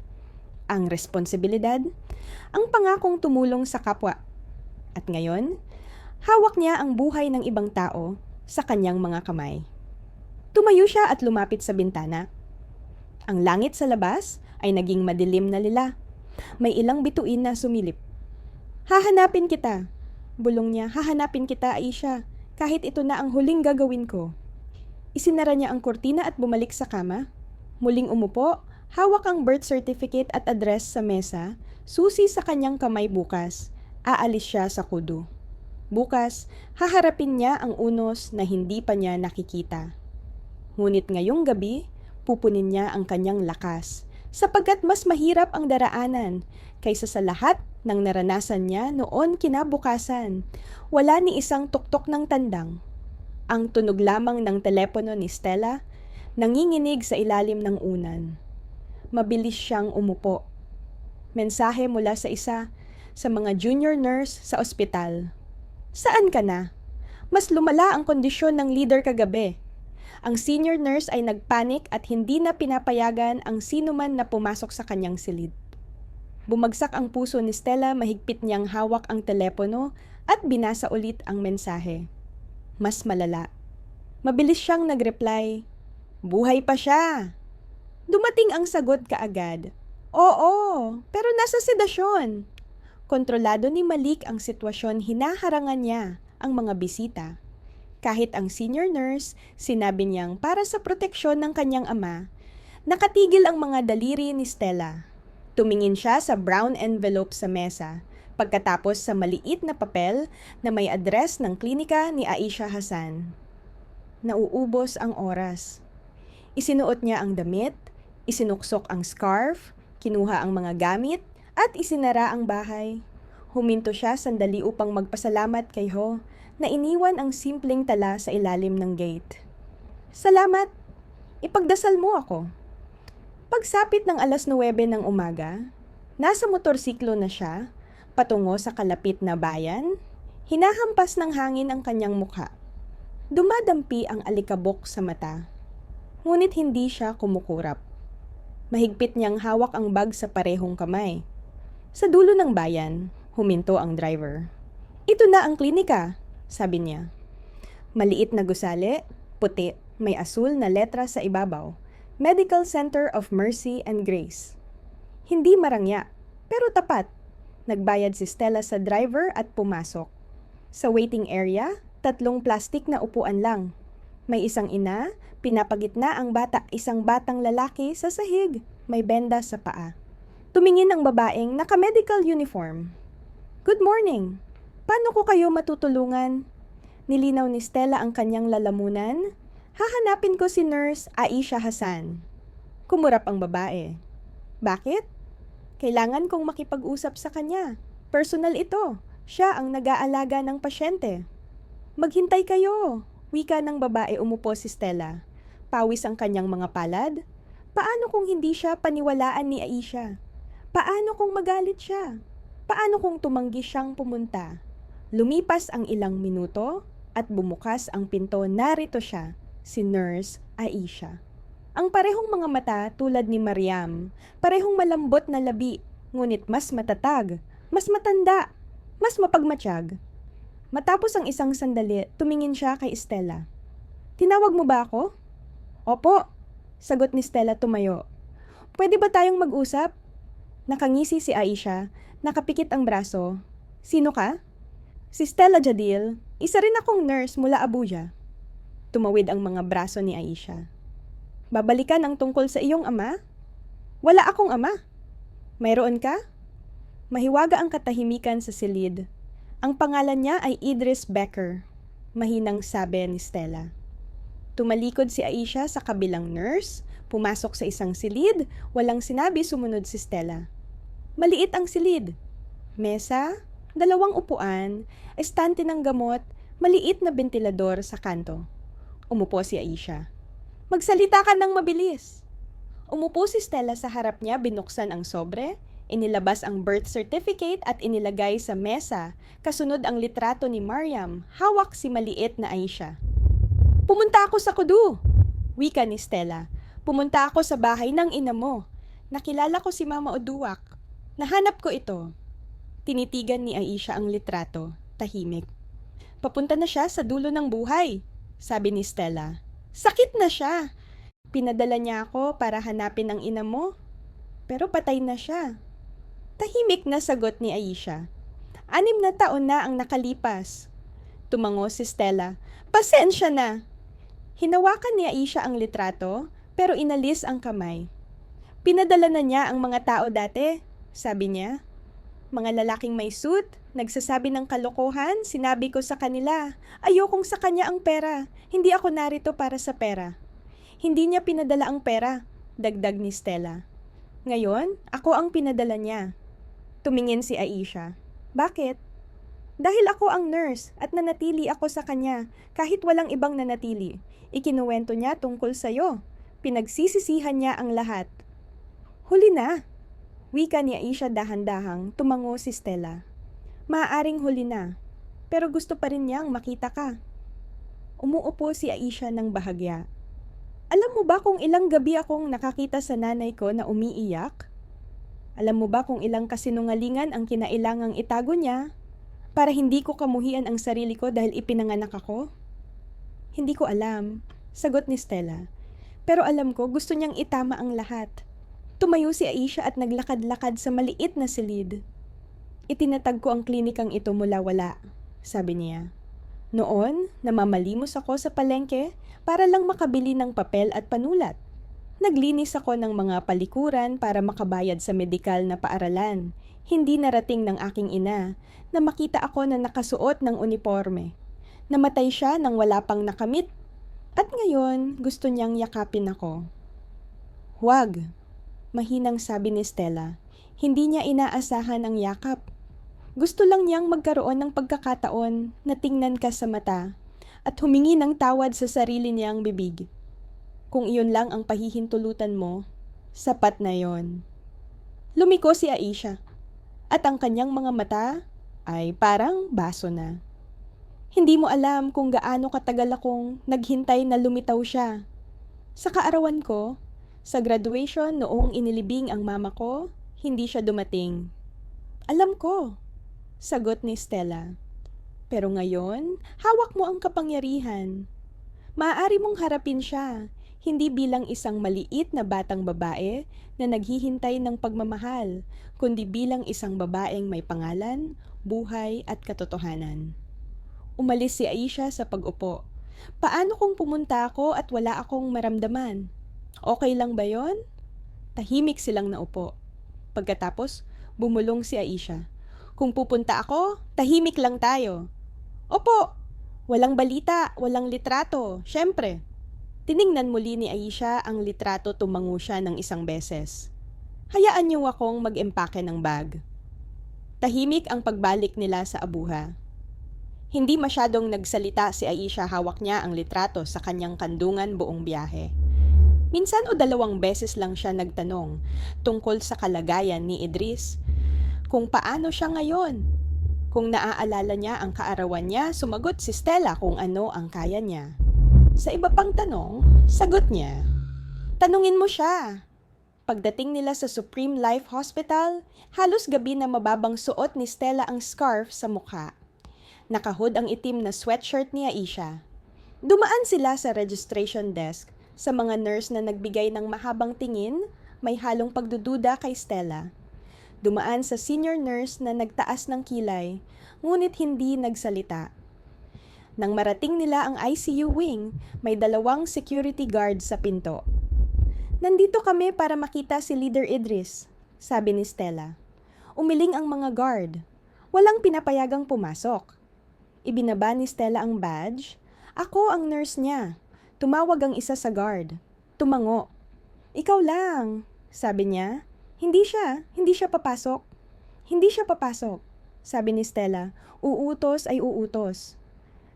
A: Ang responsibilidad, ang pangakong tumulong sa kapwa. At ngayon, hawak niya ang buhay ng ibang tao sa kanyang mga kamay. Tumayo siya at lumapit sa bintana. Ang langit sa labas ay naging madilim na lila. May ilang bituin na sumilip. Hahanapin kita, bulong niya. Hahanapin kita, Aisha, kahit ito na ang huling gagawin ko. Isinara niya ang kurtina at bumalik sa kama. Muling umupo, hawak ang birth certificate at address sa mesa, susi sa kanyang kamay bukas. Aalis siya sa kudo. Bukas, haharapin niya ang unos na hindi pa niya nakikita. Ngunit ngayong gabi, pupunin niya ang kanyang lakas sapagkat mas mahirap ang daraanan kaysa sa lahat ng naranasan niya noon kinabukasan. Wala ni isang tuktok ng tandang. Ang tunog lamang ng telepono ni Stella, nanginginig sa ilalim ng unan. Mabilis siyang umupo. Mensahe mula sa isa sa mga junior nurse sa ospital. Saan ka na? Mas lumala ang kondisyon ng leader kagabi. Ang senior nurse ay nagpanik at hindi na pinapayagan ang sinuman na pumasok sa kanyang silid. Bumagsak ang puso ni Stella, mahigpit niyang hawak ang telepono at binasa ulit ang mensahe. Mas malala. Mabilis siyang nag-reply, "Buhay pa siya." Dumating ang sagot kaagad, "Oo, pero nasa sedasyon." Kontrolado ni Malik ang sitwasyon, hinaharangan niya ang mga bisita. Kahit ang senior nurse, sinabi niyang para sa proteksyon ng kanyang ama, nakatigil ang mga daliri ni Stella. Tumingin siya sa brown envelope sa mesa, pagkatapos sa maliit na papel na may address ng klinika ni Aisha Hassan. Nauubos ang oras. Isinuot niya ang damit, isinuksok ang scarf, kinuha ang mga gamit, at isinara ang bahay. Huminto siya sandali upang magpasalamat kay Ho na iniwan ang simpleng tala sa ilalim ng gate. "Salamat, ipagdasal mo ako." Pagsapit ng 9:00 ng umaga, nasa motorsiklo na siya, patungo sa kalapit na bayan, hinahampas ng hangin ang kanyang mukha. Dumadampi ang alikabok sa mata, ngunit hindi siya kumukurap. Mahigpit niyang hawak ang bag sa parehong kamay. Sa dulo ng bayan, huminto ang driver. "Ito na ang klinika," sabi niya. Maliit na gusali, puti, may asul na letra sa ibabaw. Medical Center of Mercy and Grace. Hindi marangya, pero tapat. Nagbayad si Stella sa driver at pumasok. Sa waiting area, 3 plastik na upuan lang. May isang ina, pinapagitna ang isang batang lalaki sa sahig, may benda sa paa. Tumingin ang babaeng naka-medical uniform. Good morning. Paano ko kayo matutulungan? Nilinaw ni Stella ang kanyang lalamunan. Hahanapin ko si Nurse Aisha Hassan. Kumurap ang babae. Bakit? Kailangan kong makipag-usap sa kanya. Personal ito. Siya ang nag-aalaga ng pasyente. Maghintay kayo. Wika ng babae, umupo si Stella. Pawis ang kanyang mga palad. Paano kung hindi siya paniwalaan ni Aisha? Paano kung magalit siya? Paano kung tumanggi siyang pumunta? Lumipas ang ilang minuto at bumukas ang pinto. Narito siya, si Nurse Aisha. Ang parehong mga mata tulad ni Mariam, parehong malambot na labi, ngunit mas matatag, mas matanda, mas mapagmatsyag. Matapos ang isang sandali, tumingin siya kay Stella. Tinawag mo ba ako? Opo, sagot ni Stella tumayo. Pwede ba tayong mag-usap? Nakangisi si Aisha, nakapikit ang braso. Sino ka? Si Stella Jadil, isa rin akong nurse mula Abuja. Tumawid ang mga braso ni Aisha. Babalikan ang tungkol sa iyong ama? Wala akong ama. Mayroon ka? Mahiwaga ang katahimikan sa silid. Ang pangalan niya ay Idris Becker. Mahinang sabi ni Stella. Tumalikod si Aisha sa kabilang nurse, pumasok sa isang silid, walang sinabi sumunod si Stella. Maliit ang silid. Mesa, 2 upuan, estante ng gamot, maliit na bentilador sa kanto. Umupo si Aisha. Magsalita ka ng mabilis. Umupo si Stella sa harap niya, binuksan ang sobre, inilabas ang birth certificate at inilagay sa mesa, kasunod ang litrato ni Mariam, hawak si maliit na Aisha. Pumunta ako sa Kudu, wika ni Stella. Pumunta ako sa bahay ng ina mo. Nakilala ko si Mama Oduwak. Nahanap ko ito. Tinitigan ni Aisha ang litrato, tahimik. Papunta na siya sa dulo ng buhay, sabi ni Stella. Sakit na siya. Pinadala niya ako para hanapin ang ina mo. Pero patay na siya. Tahimik na sagot ni Aisha. 6 na taon na ang nakalipas. Tumango si Stella. Pasensya na. Hinawakan ni Aisha ang litrato, pero inalis ang kamay. Pinadala na niya ang mga tao dati, sabi niya. Mga lalaking may suit, nagsasabi ng kalokohan, sinabi ko sa kanila, ayokong sa kanya ang pera, hindi ako narito para sa pera. Hindi niya pinadala ang pera, dagdag ni Stella. Ngayon, ako ang pinadala niya. Tumingin si Aisha. Bakit? Dahil ako ang nurse at nanatili ako sa kanya kahit walang ibang nanatili. Ikinuwento niya tungkol sa'yo. Pinagsisisihan niya ang lahat. Huli na. Wika ni Aisha dahan-dahang, tumango si Stella. Maaaring huli na, pero gusto pa rin niyang makita ka. Umuupo si Aisha ng bahagya. Alam mo ba kung ilang gabi akong nakakita sa nanay ko na umiiyak? Alam mo ba kung ilang kasinungalingan ang kinailangang itago niya para hindi ko kamuhian ang sarili ko dahil ipinanganak ako? Hindi ko alam, sagot ni Stella. Pero alam ko gusto niyang itama ang lahat. Tumayo si Aisha at naglakad-lakad sa maliit na silid. Itinatag ko ang klinikang ito mula wala, sabi niya. Noon, namamalimos ako sa palengke para lang makabili ng papel at panulat. Naglinis ako ng mga palikuran para makabayad sa medikal na paaralan. Hindi narating ng aking ina na makita ako na nakasuot ng uniforme. Namatay siya nang wala pang nakamit. At ngayon, gusto niyang yakapin ako. Huwag, mahinang sabi ni Stella. Hindi niya inaasahan ang yakap. Gusto lang niyang magkaroon ng pagkakataon na tingnan ka sa mata at humingi ng tawad sa sarili niyang bibig. Kung iyon lang ang pahihintulutan mo, sapat na yon. Lumiko si Aisha at ang kanyang mga mata ay parang baso na. Hindi mo alam kung gaano katagal akong naghintay na lumitaw siya. Sa kaarawan ko, sa graduation noong inilibing ang mama ko, hindi siya dumating. Alam ko, sagot ni Stella. Pero ngayon, hawak mo ang kapangyarihan. Maaari mong harapin siya. Hindi bilang isang maliit na batang babae na naghihintay ng pagmamahal, kundi bilang isang babaeng may pangalan, buhay at katotohanan. Umalis si Aisha sa pag-upo. Paano kung pumunta ako at wala akong maramdaman? Okay lang ba yon? Tahimik silang naupo. Pagkatapos, bumulong si Aisha. Kung pupunta ako, tahimik lang tayo. Opo! Walang balita, walang litrato, syempre. Tiningnan muli ni Aisha ang litrato, tumango siya ng isang beses. Hayaan niyo akong mag-empake ng bag. Tahimik ang pagbalik nila sa abuha. Hindi masyadong nagsalita si Aisha, hawak niya ang litrato sa kanyang kandungan buong biyahe. Minsan o dalawang beses lang siya nagtanong tungkol sa kalagayan ni Idris, kung paano siya ngayon. Kung naaalala niya ang kaarawan niya, sumagot si Stella kung ano ang kaya niya. Sa iba pang tanong, sagot niya. Tanungin mo siya. Pagdating nila sa Supreme Life Hospital, halos gabi na mababang suot ni Stella ang scarf sa mukha. Nakahood ang itim na sweatshirt ni Aisha. Dumaan sila sa registration desk sa mga nurse na nagbigay ng mahabang tingin, may halong pagdududa kay Stella. Dumaan sa senior nurse na nagtaas ng kilay, ngunit hindi nagsalita. Nang marating nila ang ICU wing, may 2 security guard sa pinto. Nandito kami para makita si Leader Idris, sabi ni Stella. Umiling ang mga guard. Walang pinapayagang pumasok. Ibinaba ni Stella ang badge. Ako ang nurse niya. Tumawag ang isa sa guard. Tumango. Ikaw lang, sabi niya. Hindi siya papasok. Hindi siya papasok, sabi ni Stella. Uutos ay uutos.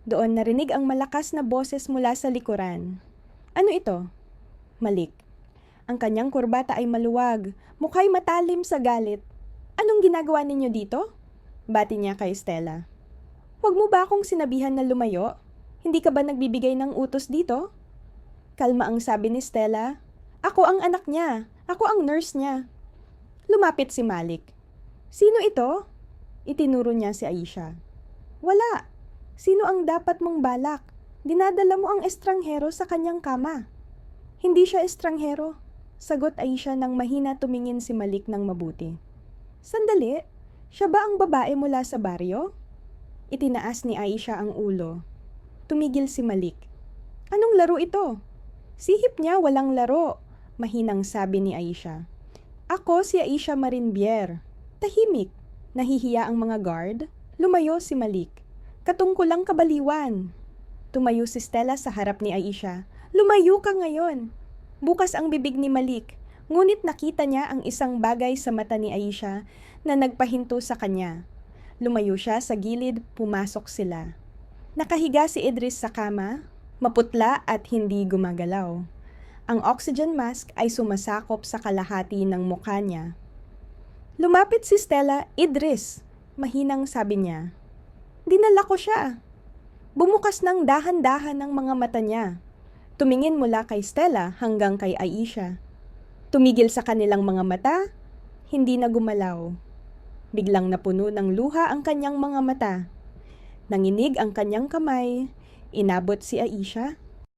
A: Doon narinig ang malakas na boses mula sa likuran. Ano ito? Malik. Ang kanyang kurbata ay maluwag, mukha'y matalim sa galit. Anong ginagawa ninyo dito? Bati niya kay Stella. Huwag mo ba akong sinabihan na lumayo? Hindi ka ba nagbibigay ng utos dito? Kalma ang sabi ni Stella. Ako ang anak niya. Ako ang nurse niya. Lumapit si Malik. Sino ito? Itinuro niya si Aisha. Wala. Sino ang dapat mong balak? Dinadala mo ang estranghero sa kanyang kama. Hindi siya estranghero. Sagot Aisha nang mahina, tumingin si Malik ng mabuti. Sandali, siya ba ang babae mula sa baryo? Itinaas ni Aisha ang ulo. Tumigil si Malik. Anong laro ito? Sihip niya, walang laro, mahinang sabi ni Aisha. Ako si Aisha Marinbier. Tahimik. Nahihiya ang mga guard. Lumayo si Malik. Katungkulang kabaliwan. Tumayo si Stella sa harap ni Aisha. Lumayo ka ngayon. Bukas ang bibig ni Malik. Ngunit nakita niya ang isang bagay sa mata ni Aisha na nagpahinto sa kanya. Lumayo siya sa gilid, pumasok sila. Nakahiga si Idris sa kama, maputla at hindi gumagalaw. Ang oxygen mask ay sumasakop sa kalahati ng mukha niya. Lumapit si Stella. Idris, mahinang sabi niya. Dinala ko siya. Bumukas ng dahan-dahan ang mga mata niya. Tumingin mula kay Stella hanggang kay Aisha. Tumigil sa kanilang mga mata, hindi na gumalaw. Biglang napuno ng luha ang kanyang mga mata. Nanginig ang kanyang kamay, inabot si Aisha.